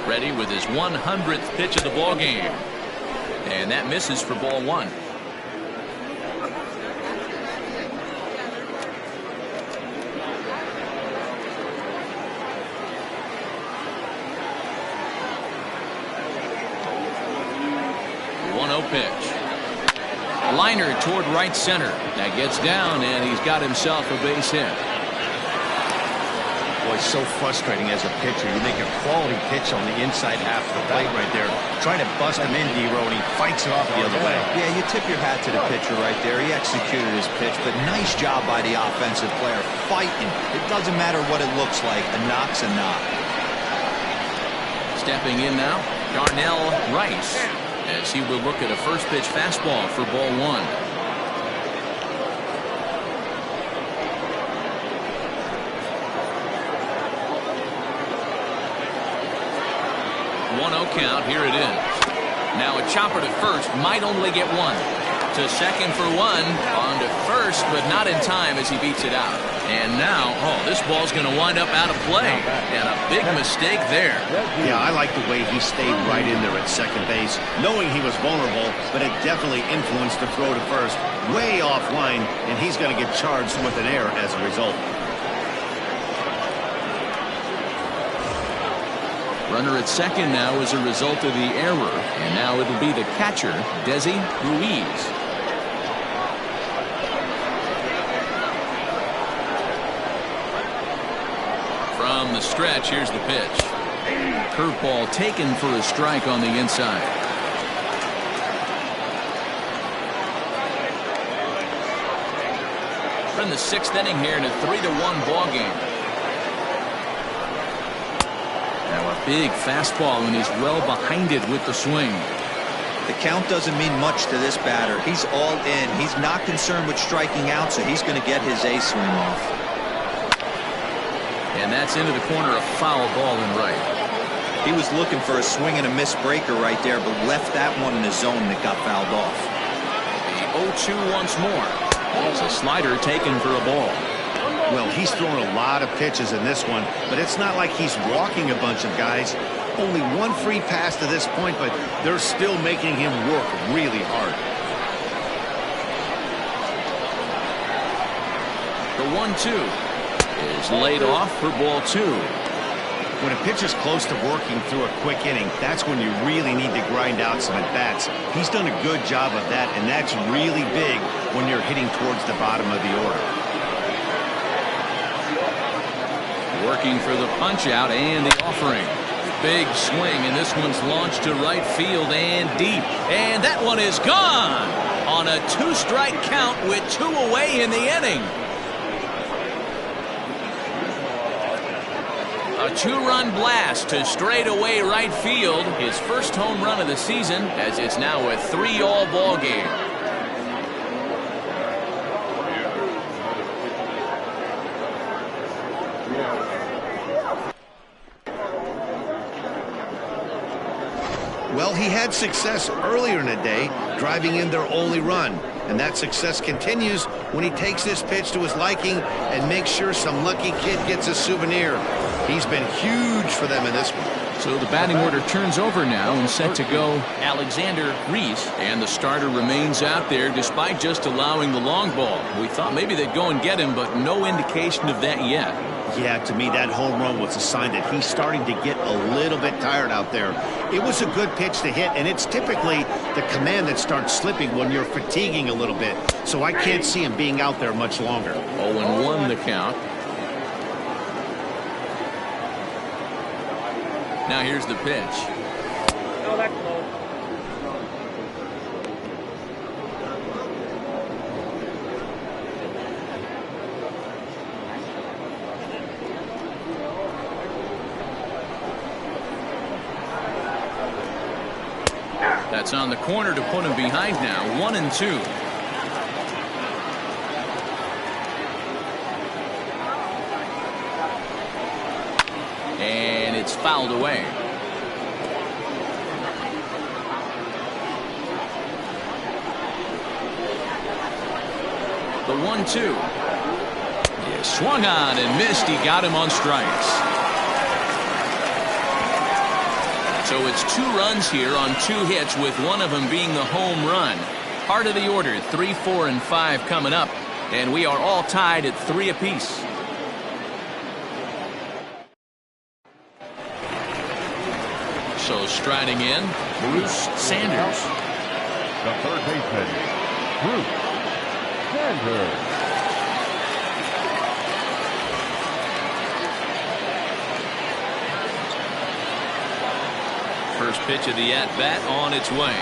Ready with his 100th pitch of the ball game. And that misses for ball 1. Pitch. Liner toward right center. That gets down, and he's got himself a base hit. Boy, so frustrating as a pitcher. You make a quality pitch on the inside half of the plate right there. Try to bust him in, D-Row, and he fights it off the other way. Yeah, you tip your hat to the pitcher right there. He executed his pitch, but nice job by the offensive player. Fighting. It doesn't matter what it looks like. A knock's a knock. Stepping in now, Darnell Rice, as he will look at a first pitch fastball for ball 1. Count. Here it is. Now a chopper to first, might only get 1. To second for 1. On to first, but not in time as he beats it out. And now, this ball's going to wind up out of play. And a big mistake there. Yeah, I like the way he stayed right in there at second base, knowing he was vulnerable, but it definitely influenced the throw to first. Way offline, and he's going to get charged with an error as a result. Runner at second now as a result of the error. And now it'll be the catcher, Desi Ruiz. From the stretch, here's the pitch. Curveball taken for a strike on the inside. We're in the 6th inning here in a 3-1 ball game. Now a big fastball, and he's well behind it with the swing. The count doesn't mean much to this batter. He's all in. He's not concerned with striking out, so he's going to get his A swing off. And that's into the corner, a foul ball in right. He was looking for a swing and a miss breaker right there, but left that one in the zone that got fouled off. The 0-2 once more. There's a slider taken for a ball. Well, he's thrown a lot of pitches in this one, but it's not like he's walking a bunch of guys. Only 1 free pass to this point, but they're still making him work really hard. The 1-2 is laid off for ball 2. When a pitcher's close to working through a quick inning, that's when you really need to grind out some at-bats. He's done a good job of that, and that's really big when you're hitting towards the bottom of the order. Working for the punch-out and the offering. Big swing, and this one's launched to right field and deep. And that one is gone on a 2-strike count with 2 away in the inning. A 2-run blast to straightaway right field. His first home run of the season, as it's now a 3-all ball game. Well, he had success earlier in the day, driving in their only run. And that success continues when he takes this pitch to his liking and makes sure some lucky kid gets a souvenir. He's been huge for them in this one. So the batting order turns over now and set to go Alexander Reese. And the starter remains out there despite just allowing the long ball. We thought maybe they'd go and get him, but no indication of that yet. Yeah, to me, that home run was a sign that he's starting to get a little bit tired out there. It was a good pitch to hit, and it's typically the command that starts slipping when you're fatiguing a little bit. So I can't see him being out there much longer. 0-1 the count. Now here's the pitch. Oh, that's low. That's on the corner to put him behind now. 1-2. And it's fouled away. The 1-2. Yeah, swung on and missed. He got him on strikes. So it's 2 runs here on 2 hits, with one of them being the home run. Part of the order, 3, 4, and 5 coming up, and we are all tied at 3 apiece. So striding in, Bruce Sanders. The third baseman, Bruce Sanders. First pitch of the at-bat on its way.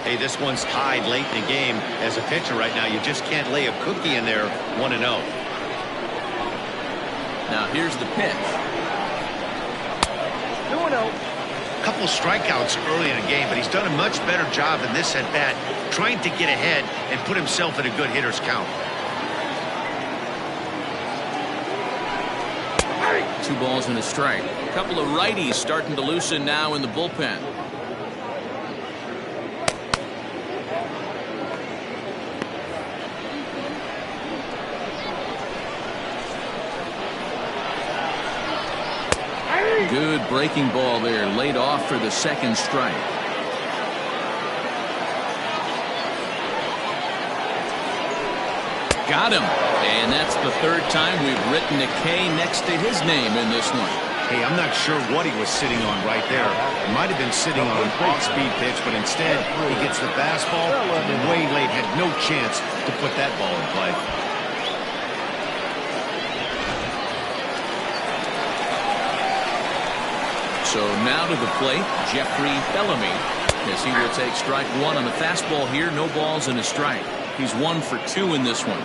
Hey, this one's tied late in the game. As a pitcher right now, you just can't lay a cookie in there. 1-0. Now here's the pitch. 2-0. Couple strikeouts early in the game, but he's done a much better job in this at-bat, trying to get ahead and put himself in a good hitter's count. 2 balls and a strike. A couple of righties starting to loosen now in the bullpen. Good breaking ball there, laid off for the second strike. Got him. And that's the 3rd time we've written a K next to his name in this one. Hey, I'm not sure what he was sitting on right there. It might have been sitting on an off-speed pitch, but instead he gets the fastball way late. Had no chance to put that ball in play. So now to the plate, Jeffrey Bellamy, as he will take strike 1 on the fastball here. No balls and a strike. He's 1 for 2 in this one.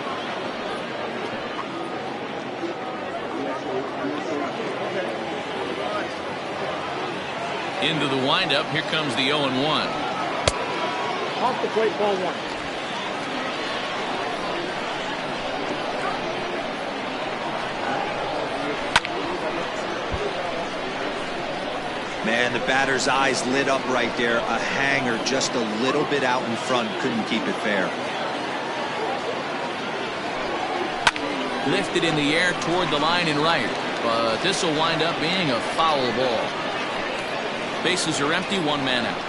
Into the windup. Here comes the 0-1. Off the plate, ball 1. Man, the batter's eyes lit up right there. A hanger just a little bit out in front. Couldn't keep it fair. Lifted in the air toward the line and right. But this will wind up being a foul ball. Bases are empty, 1 man out.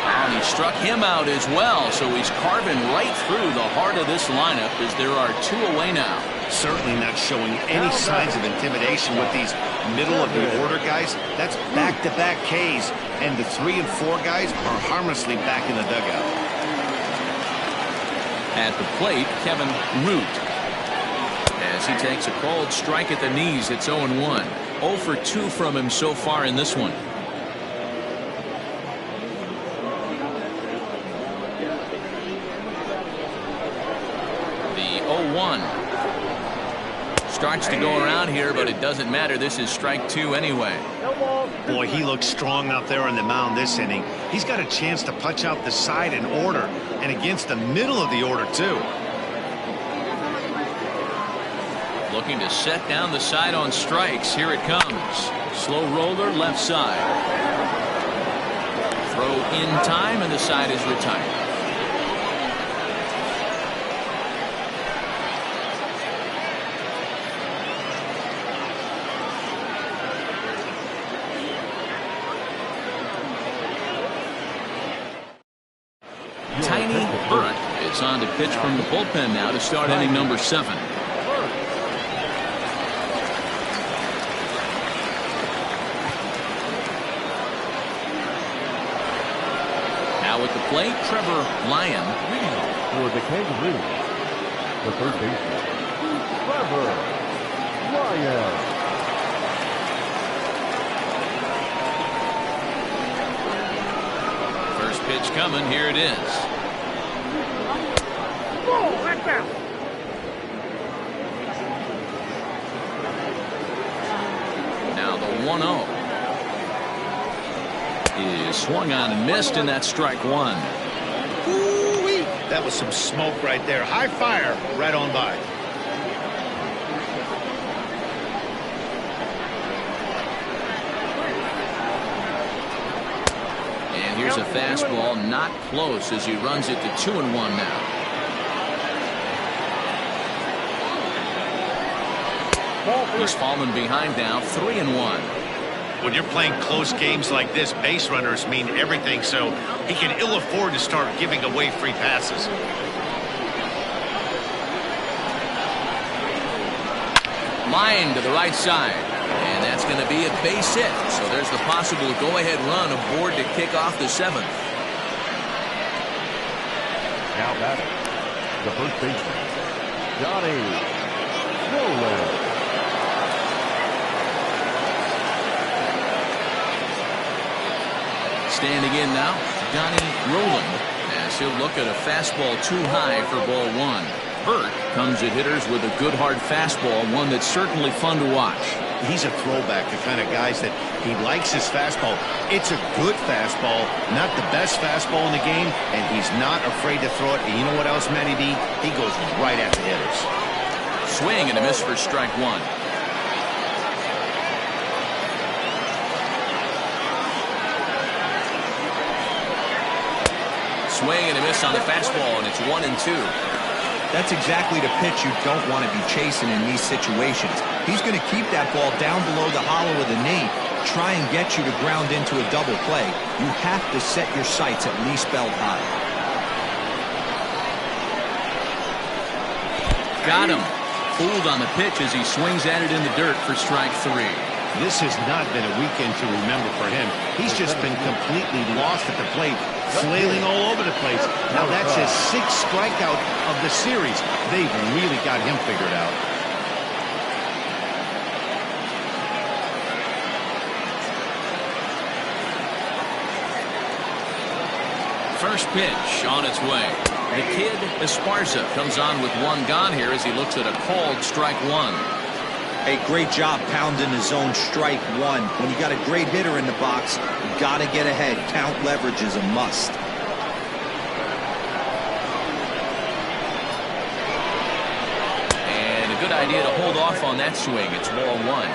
And he struck him out as well, so he's carving right through the heart of this lineup as there are 2 away now. Certainly not showing any signs of intimidation with these middle-of-the-order guys. That's back-to-back Ks, and the 3 and 4 guys are harmlessly back in the dugout. At the plate, Kevin Root. As he takes a called strike at the knees, it's 0-1. 0 for 2 from him so far in this one. The 0-1. Starts to go around here, but it doesn't matter. This is strike 2 anyway. Boy, he looks strong out there on the mound this inning. He's got a chance to punch out the side in order, and against the middle of the order, too. Looking to set down the side on strikes. Here it comes. Slow roller left side. Throw in time, and the side is retired. It's on to pitch from the bullpen now to start inning number 7. Now at the plate, Trevor Lyon. For the Kangaroos, the third baseman, Trevor Lyon. First pitch coming. Here it is. Now the 1-0 is swung on and missed, and that's strike 1. Ooh-wee. That was some smoke right there. High fire right on by. And here's a fastball not close as he runs it to 2-1 now. He's fallen behind now, 3-1. When you're playing close games like this, base runners mean everything, so he can ill afford to start giving away free passes. Line to the right side, and that's going to be a base hit. So there's the possible go-ahead run aboard to kick off the 7th. Now batting, the first baseman, Johnny Roller. Standing in now, Johnny Rowland, as he'll look at a fastball too high for ball 1. Burt comes at hitters with a good hard fastball, one that's certainly fun to watch. He's a throwback, the kind of guys that he likes his fastball. It's a good fastball, not the best fastball in the game, and he's not afraid to throw it. And you know what else, Matty D? He goes right at the hitters. Swing and a miss for strike 1. Swing and a miss on the fastball, and it's 1-2. That's exactly the pitch you don't want to be chasing in these situations. He's going to keep that ball down below the hollow of the knee, try and get you to ground into a double play. You have to set your sights at least belt high. Got him. Fooled on the pitch as he swings at it in the dirt for strike 3. This has not been a weekend to remember for him. He's just been completely lost at the plate, flailing all over the place. Now that's his 6th strikeout of the series. They've really got him figured out. First pitch on its way. The kid Esparza comes on with 1 gone here as he looks at a called strike 1. A great job pounding his own strike 1. When you got a great hitter in the box, you got to get ahead. Count leverage is a must. And a good idea to hold off on that swing. It's ball 1.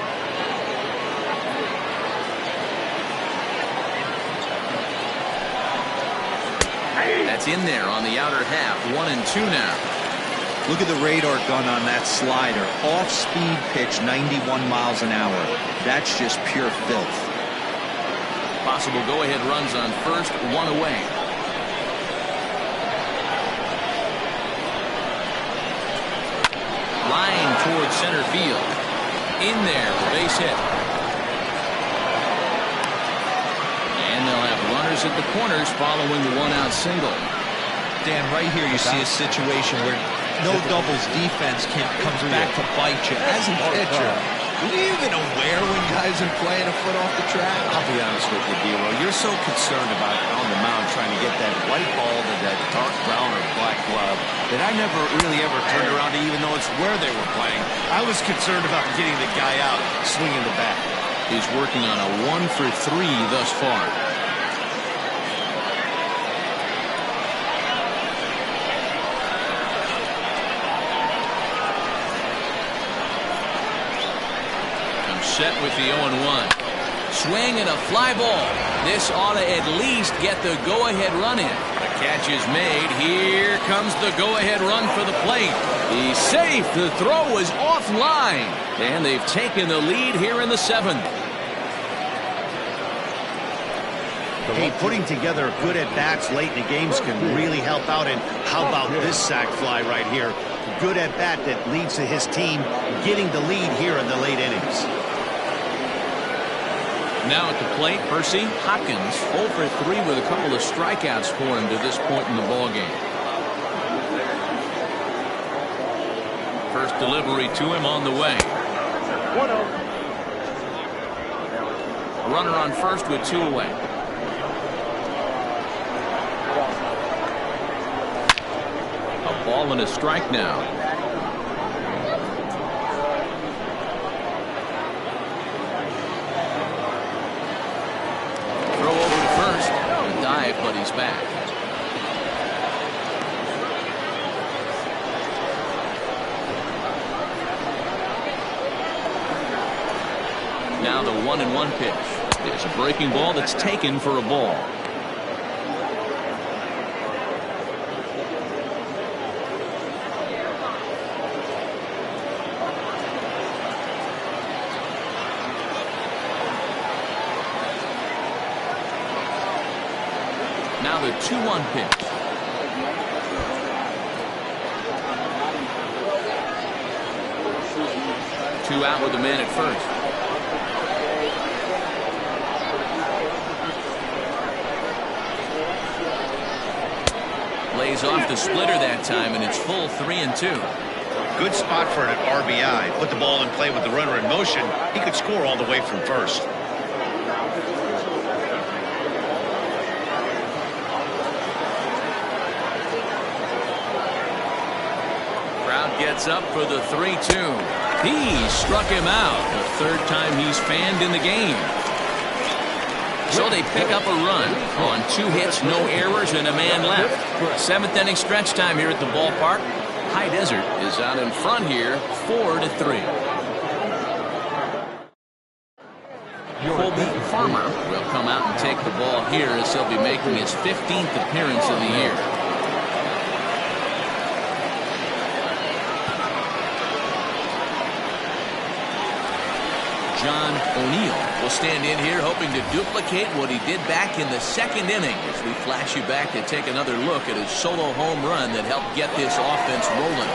That's in there on the outer half. 1-2 now. Look at the radar gun on that slider. Off-speed pitch, 91 miles an hour. That's just pure filth. Possible go-ahead runs on first, 1 away. Line towards center field. In there, base hit. And they'll have runners at the corners following the 1-out single. Dan, right here you see a situation where no doubles defense comes back to bite you. As a pitcher, are you even aware when guys are playing a foot off the track? I'll be honest with you, D-Roll. You're so concerned about on the mound trying to get that white ball to that dark brown or black glove that I never really ever turned around to even know it's where they were playing. I was concerned about getting the guy out swinging the bat. He's working on a 1 for 3 thus far. set with the 0-1. Swing and a fly ball. This ought to at least get the go-ahead run in. The catch is made. Here comes the go-ahead run for the plate. He's safe. The throw was offline. And they've taken the lead here in the 7th. Hey, putting together good at-bats late in the games can really help out. And how about this sac fly right here? Good at-bat that leads to his team getting the lead here in the late innings. Now at the plate, Percy Hopkins 0 for 3 with a couple of strikeouts for him to this point in the ballgame. First delivery to him on the way. 1-0. Runner on first with 2 away. A ball and a strike now. Throw over to first. A dive, but he's back. Now the 1-1 pitch. There's a breaking ball that's taken for a ball. Now the 2-1 pitch. Two out with the man at first. Lays off the splitter that time, and it's full 3-2. Good spot for an RBI. Put the ball in play with the runner in motion. He could score all the way from first. Crowd gets up for the 3-2. He struck him out. The 3rd time he's fanned in the game. So they pick up a run on 2 hits, no errors, and a man left. 7th inning stretch time here at the ballpark. High Desert is out in front here, 4-3. Colby Farmer will come out and take the ball here as he'll be making his 15th appearance of the year. John O'Neill will stand in here hoping to duplicate what he did back in the 2nd inning as we flash you back to take another look at his solo home run that helped get this offense rolling.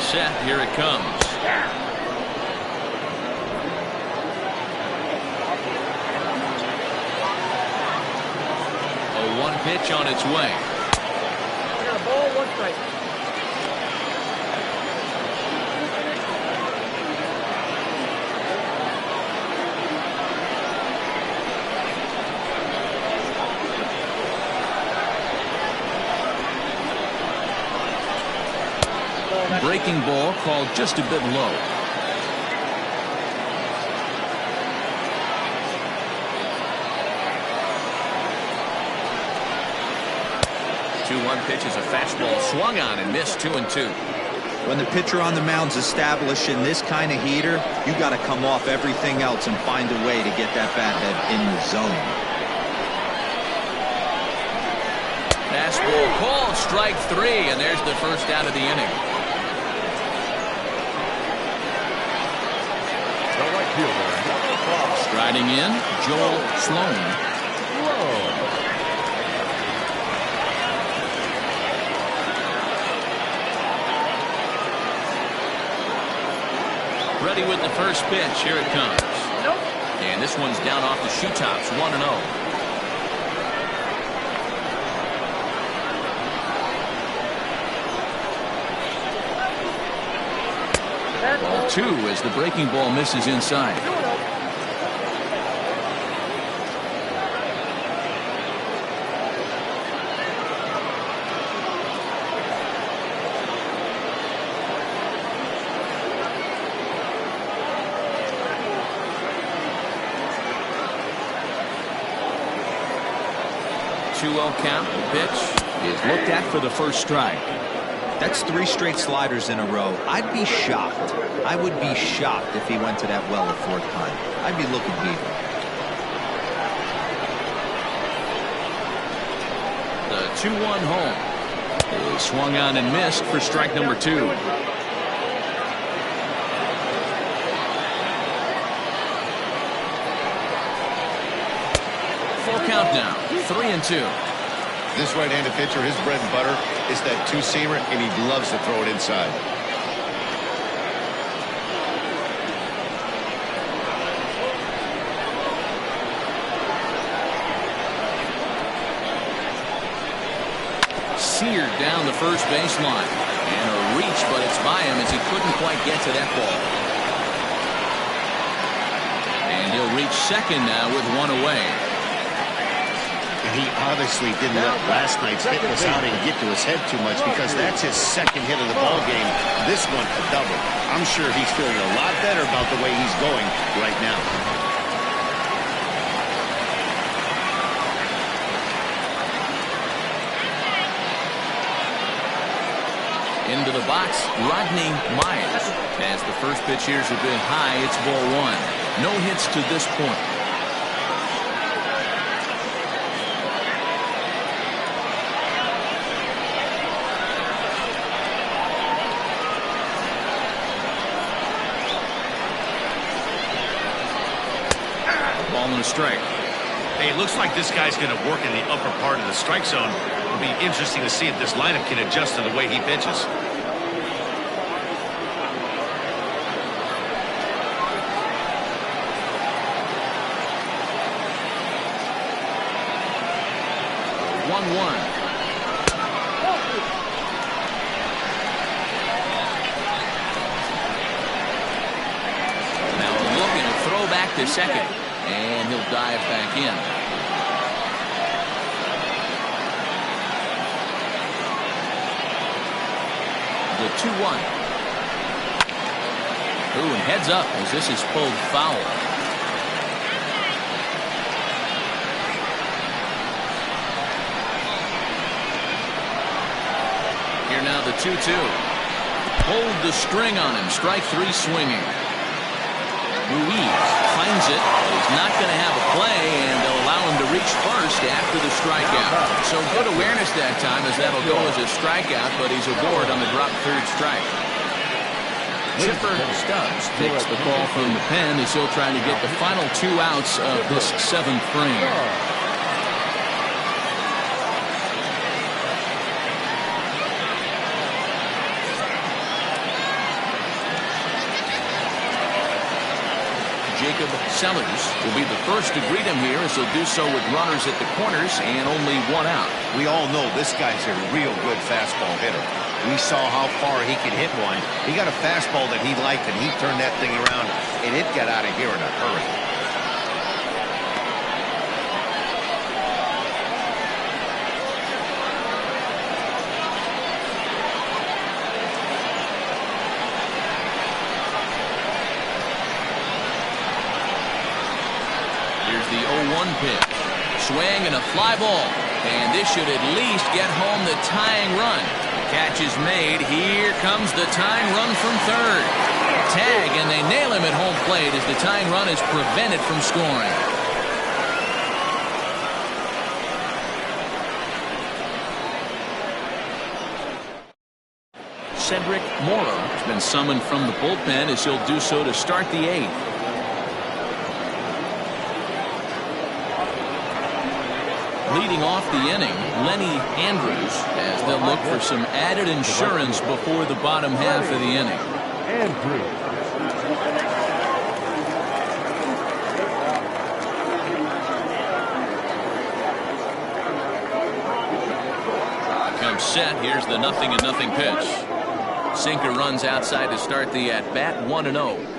Set. Here it comes. A 1 pitch on its way. I got a ball, 1 strike. Breaking ball called just a bit low. The 2-1 pitch is a fastball swung on and missed 2-2. When the pitcher on the mound's establishing this kind of heater, you got to come off everything else and find a way to get that bat head in the zone. Fastball called, strike 3, and there's the first out of the inning. Striding in, Joel Sloan. Ready with the first pitch. Here it comes. And this one's down off the shoe tops, 1-0. Ball 2 as the breaking ball misses inside. 2-0 count. The pitch is looked at for the first strike. That's 3 straight sliders in a row. I'd be shocked. I would be shocked if he went to that well a 4th time. I'd be looking beaten. The 2-1 home is swung on and missed for strike number 2. Full count now, 3-2. This right-handed pitcher, his bread and butter is that two-seamer, and he loves to throw it inside. Seared down the first baseline. And a reach, but it's by him as he couldn't quite get to that ball. And he'll reach second now with 1 away. He obviously didn't let last night's hit was out and get to his head too much, because that's his second hit of the ball game. This one a double. I'm sure he's feeling a lot better about the way he's going right now. Into the box, Rodney Myers. As the first pitch here's a bit high, it's ball 1. No hits to this point. A strike. Hey, it looks like this guy's going to work in the upper part of the strike zone. It'll be interesting to see if this lineup can adjust to the way he pitches. Now looking to throw back to second. And he'll dive back in. The 2-1. Ooh, and heads up as this is pulled foul. Here now the 2-2. Hold the string on him. Strike 3 swinging. Ruiz finds it, but he's not going to have a play, and they'll allow him to reach first after the strikeout. So good awareness that time, as that'll go as a strikeout, but he's aboard on the drop 3rd strike. Chipper Stubbs takes the call from the pen as he'll try to get the final 2 outs of this 7th frame. Jacob Sellers will be the first to greet him here, as he'll do so with runners at the corners and only 1 out. We all know this guy's a real good fastball hitter. We saw how far he could hit one. He got a fastball that he liked, and he turned that thing around, and it got out of here in a hurry. The 0-1 pitch. Swing and a fly ball. And this should at least get home the tying run. The catch is made. Here comes the tying run from third. Tag, and they nail him at home plate as the tying run is prevented from scoring. Cedric Morrow has been summoned from the bullpen as he'll do so to start the 8th. Leading off the inning, Lenny Andrews, as they'll look for some added insurance before the bottom half of the inning. Andrews. Comes set. Here's the 0-0 pitch. Sinker runs outside to start the at-bat, 1-0.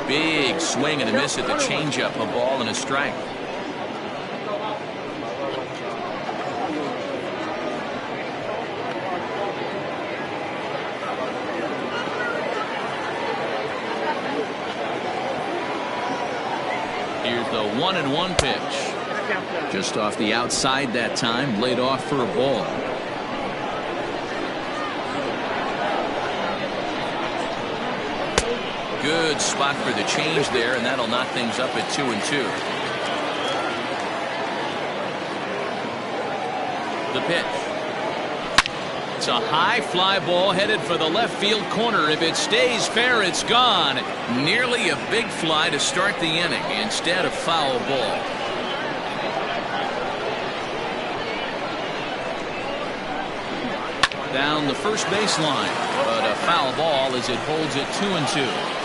Big Swing and a miss at the changeup. A ball and a strike. Here's the 1-1 pitch. Just off the outside that time. Laid off for a ball. Good spot for the change there, and that'll knock things up at 2-2. The pitch. It's a high fly ball headed for the left field corner. If it stays fair, it's gone. Nearly a big fly to start the inning. Instead, a foul ball. Down the first baseline, but a foul ball as it holds it 2-2.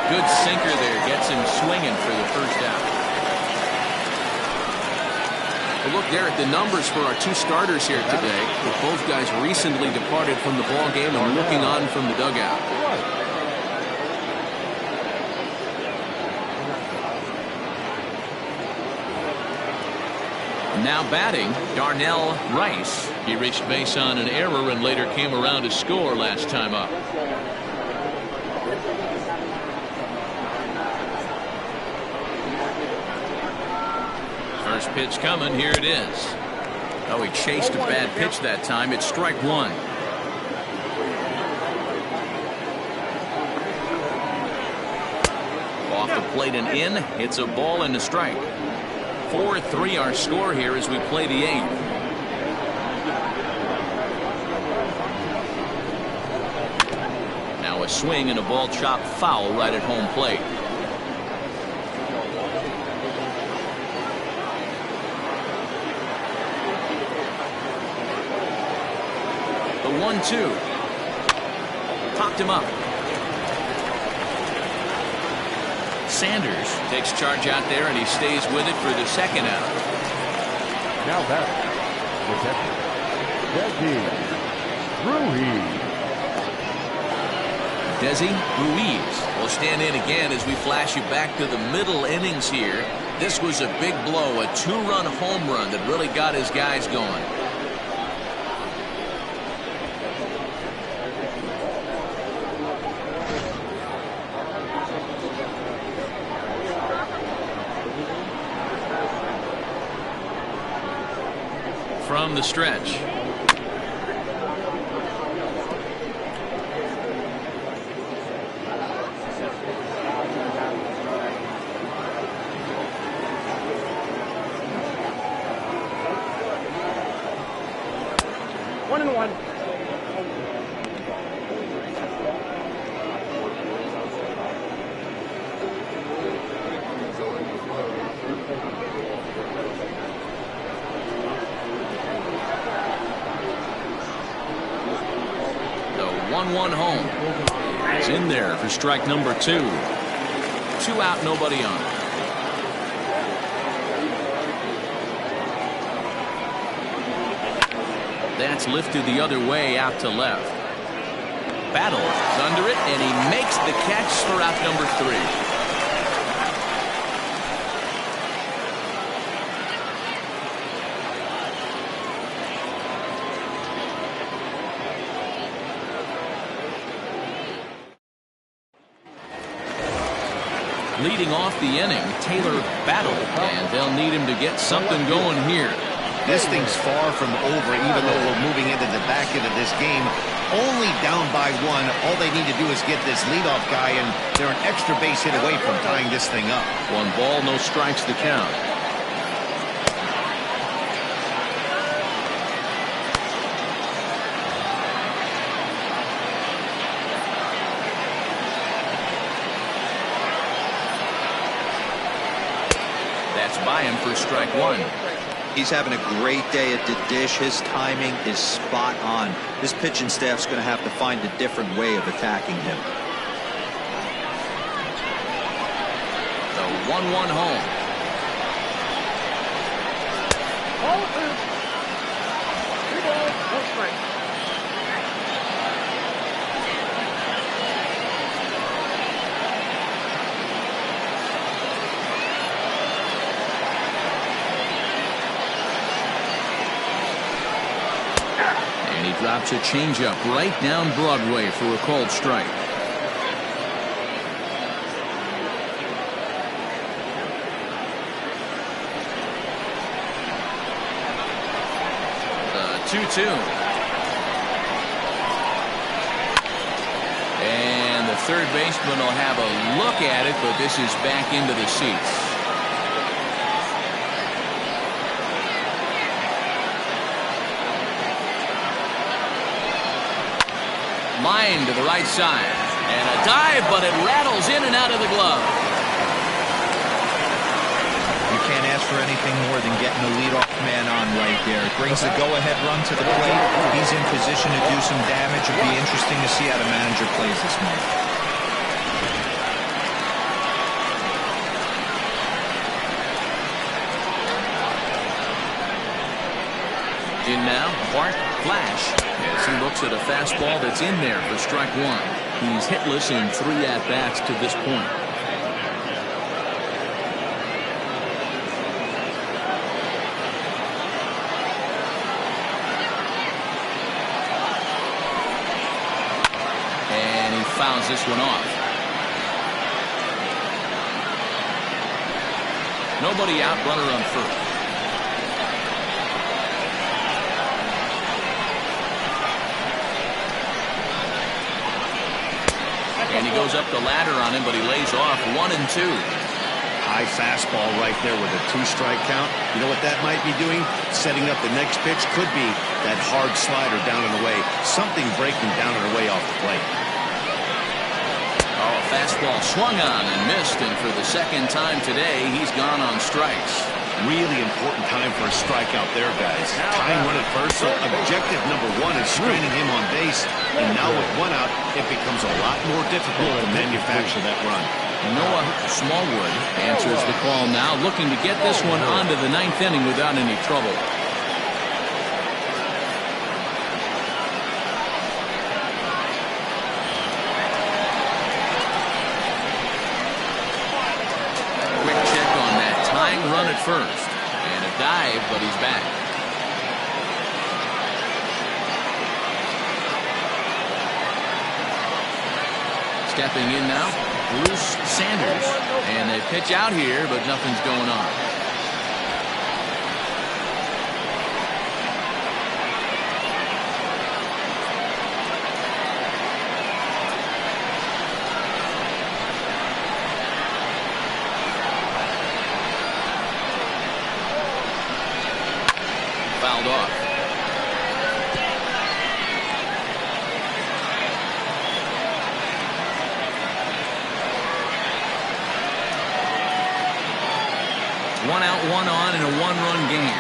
Good sinker there gets him swinging for the first out. A look there at the numbers for our two starters here today. With both guys recently departed from the ball game and looking on from the dugout. Now batting, Darnell Rice. He reached base on an error and later came around to score last time up. First pitch coming. Here it is. Oh, he chased a bad pitch that time. It's strike one. Off the plate and in. It's a ball and a strike. 4-3 our score here as we play the eighth. Now a swing and a ball chopped foul right at home plate. The 1-2. Popped him up. Sanders takes charge out there and he stays with it for the second out. Now back. Desi Ruiz will stand in again as we flash you back to the middle innings here. This was a big blow, a two-run home run that really got his guys going. From the stretch. One home. He's in there for strike number 2. 2 out, nobody on. That's lifted the other way out to left. Battle is under it, and he makes the catch for out number 3. Leading off the inning, Taylor Battle, and they'll need him to get something going here. This thing's far from over, even though we're moving into the back end of this game. Only down by 1. All they need to do is get this leadoff guy, and they're an extra base hit away from tying this thing up. 1 ball, no strikes to count. By him for strike 1. He's having a great day at the dish. His timing is spot on. His pitching staff's going to have to find a different way of attacking him. The 1-1 home. Ball 2. 2 balls, 1 strike. And he drops a changeup right down Broadway for a called strike. The 2-2. And the third baseman will have a look at it, but this is back into the seats. Line to the right side. And a dive, but it rattles in and out of the glove. You can't ask for anything more than getting the leadoff man on right there. It brings the go-ahead run to the plate. He's in position to do some damage. It'll be interesting to see how the manager plays this month. In now, Bart Flash, as he looks at a fastball that's in there for strike one. He's hitless in 3 at-bats to this point. And he fouls this one off. Nobody out, runner on first. And he goes up the ladder on him, but he lays off 1-2. High fastball right there with a 2-strike count. You know what that might be doing? Setting up the next pitch. Could be that hard slider down and away. Something breaking down and away off the plate. Oh, a fastball swung on and missed, and for the second time today, he's gone on strikes. Really important time for a strikeout there, guys. Tying run at first, so objective number 1 is straining him on base. And now with 1 out, it becomes a lot more difficult to manufacture that run. Noah Smallwood answers the call now, looking to get this one onto the 9th inning without any trouble. Quick check on that tying run at first. And a dive, but he's back. Stepping in now, Bruce Sanders. And they pitch out here, but nothing's going on. Fouled off. One out, one on in a 1-run game.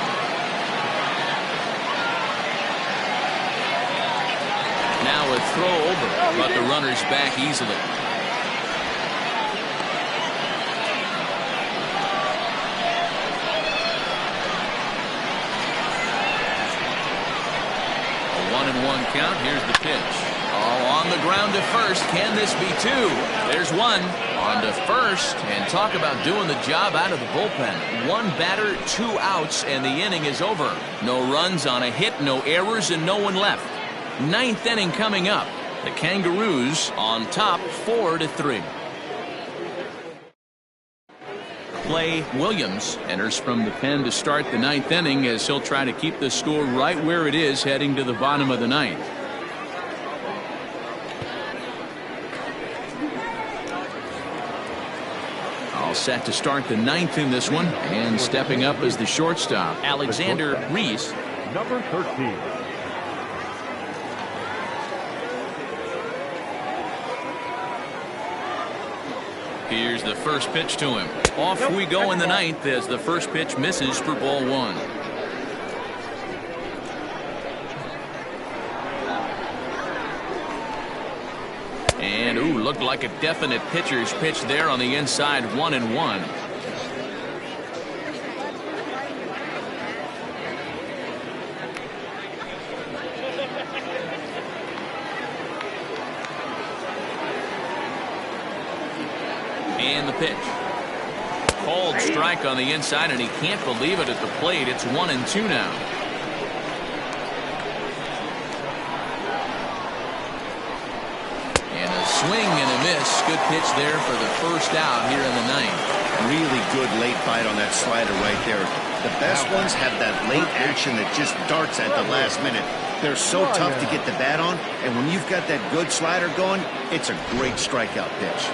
Now a throw over, but the runner's back easily. A 1-1 count. Here's the pitch. Oh, on the ground to first. Can this be 2? There's 1. On to first, and talk about doing the job out of the bullpen. 1 batter, 2 outs, and the inning is over. No runs on a hit, no errors, and no one left. 9th inning coming up. The Kangaroos on top 4-3. Clay Williams enters from the pen to start the 9th inning as he'll try to keep the score right where it is heading to the bottom of the 9th. All set to start the 9th in this one, and stepping up as the shortstop, Alexander Reese. Number 13. Here's the first pitch to him. Off we go in the 9th as the first pitch misses for ball 1. And ooh, looked like a definite pitcher's pitch there on the inside. 1-1. And the pitch. Called strike on the inside, and he can't believe it at the plate. It's 1-2 now. And a swing and a miss. Good pitch there for the first out here in the ninth. Really good late bite on that slider right there. The best ones have that late action that just darts at the last minute. They're so tough to get the bat on, and when you've got that good slider going, it's a great strikeout pitch.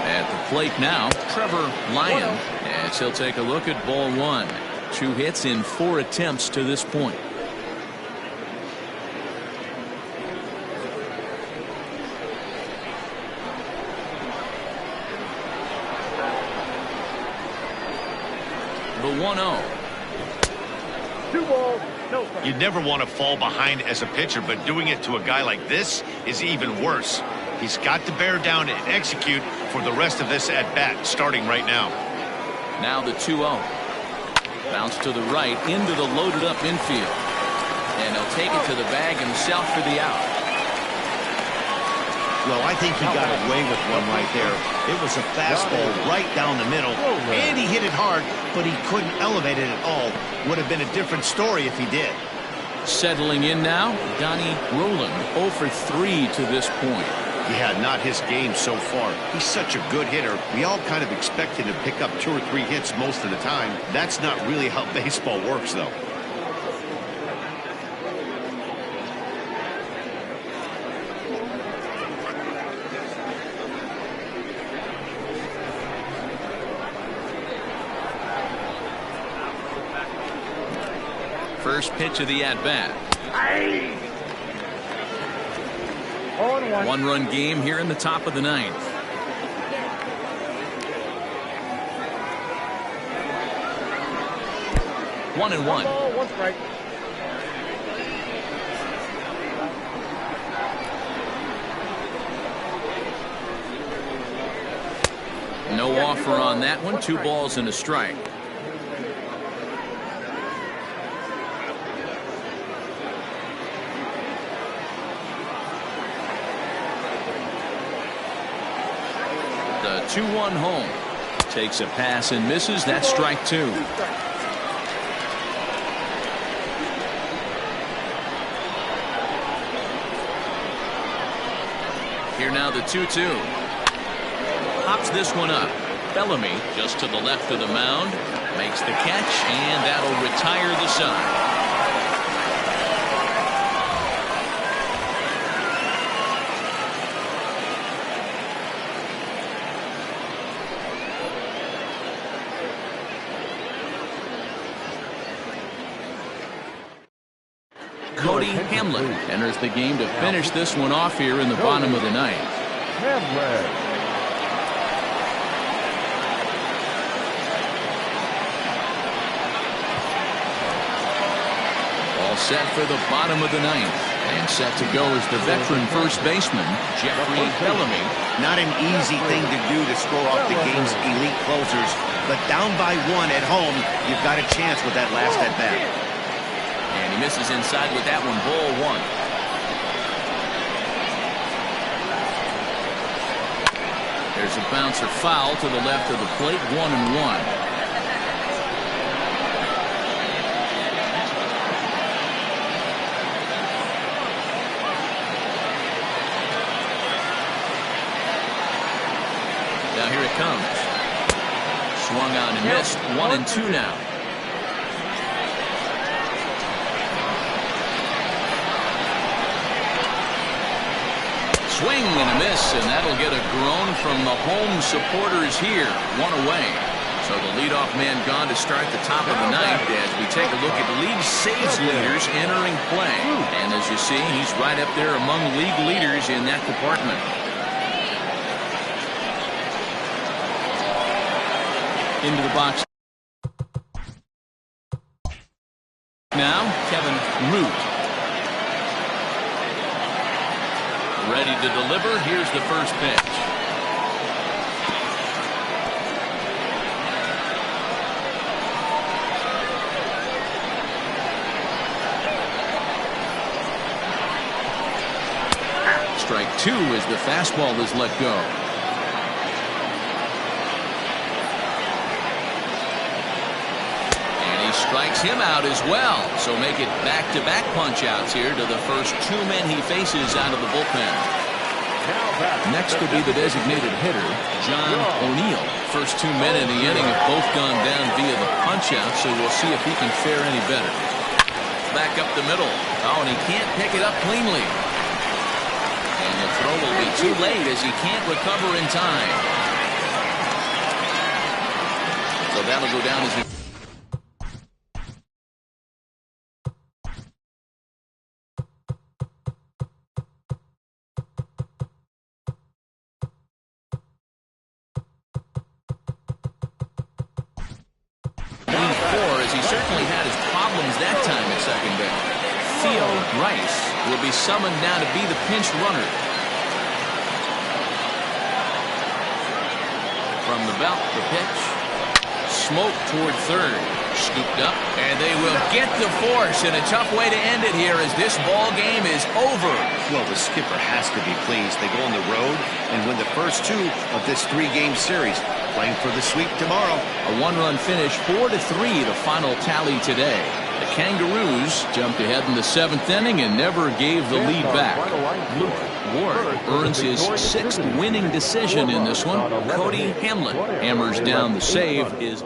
At the plate now, Trevor Lyon, as he'll take a look at ball one. 2 hits in 4 attempts to this point. The 1-0. 2 balls, no strikes. You never want to fall behind as a pitcher, but doing it to a guy like this is even worse. He's got to bear down and execute for the rest of this at-bat, starting right now. Now the 2-0. Bounce to the right into the loaded-up infield. And he'll take it to the bag himself for the out. Well, I think he got away with one right there. It was a fastball right down the middle, and he hit it hard, but he couldn't elevate it at all. Would have been a different story if he did. Settling in now, Donnie Roland, 0 for 3 to this point. Yeah, not his game so far. He's such a good hitter. We all kind of expect him to pick up 2 or 3 hits most of the time. That's not really how baseball works, though. First pitch of the at-bat. 0-1. 1-run game here in the top of the ninth. One and 1. Ball, 1 strike. No offer on that one. 2 balls and a strike. The 2-1 home. Takes a pass and misses. That's strike 2. Here now the 2-2. Pops this one up. Bellamy just to the left of the mound. Makes the catch, and that'll retire the side. Cody Hamlin enters the game to finish this one off here in the bottom of the ninth. All set for the bottom of the ninth. And set to go is the veteran first baseman, Jeffrey Bellamy. Not an easy thing to do to score off the game's elite closers, but down by 1 at home, you've got a chance with that last at-bat. And he misses inside with that one. Ball 1. There's a bouncer foul to the left of the plate. 1-1. Now here it comes. Swung on and missed. 1-2 now. Swing and a miss, and that'll get a groan from the home supporters here. 1 away. So the leadoff man gone to start the top of the ninth as we take a look at league saves leaders entering play. And as you see, he's right up there among league leaders in that department. Into the box. Now, Kevin Root. Ready to deliver. Here's the first pitch. Strike 2 as the fastball is let go. And he strikes him out as well. So make it back-to-back punch-outs here to the first 2 men he faces out of the bullpen. Next will be the designated hitter, John O'Neill. First 2 men in the inning have both gone down via the punch-out, so we'll see if he can fare any better. Back up the middle. Oh, and he can't pick it up cleanly. And the throw will be too late as he can't recover in time. So that'll go down as he certainly had his problems that time at second base. Theo Rice will be summoned now to be the pinch runner. From the belt, the pitch. Smoke toward third. Scooped up, and they will get the force. And a tough way to end it here as this ball game is over. Well, the skipper has to be pleased. They go on the road and win the first 2 of this 3-game series. Playing for the sweep tomorrow. A 1-run finish, 4-3, the final tally today. The Kangaroos jumped ahead in the 7th inning and never gave the lead back. Luke Ward earns his 6th winning decision in this one. Cody Hamlin hammers down the save. Is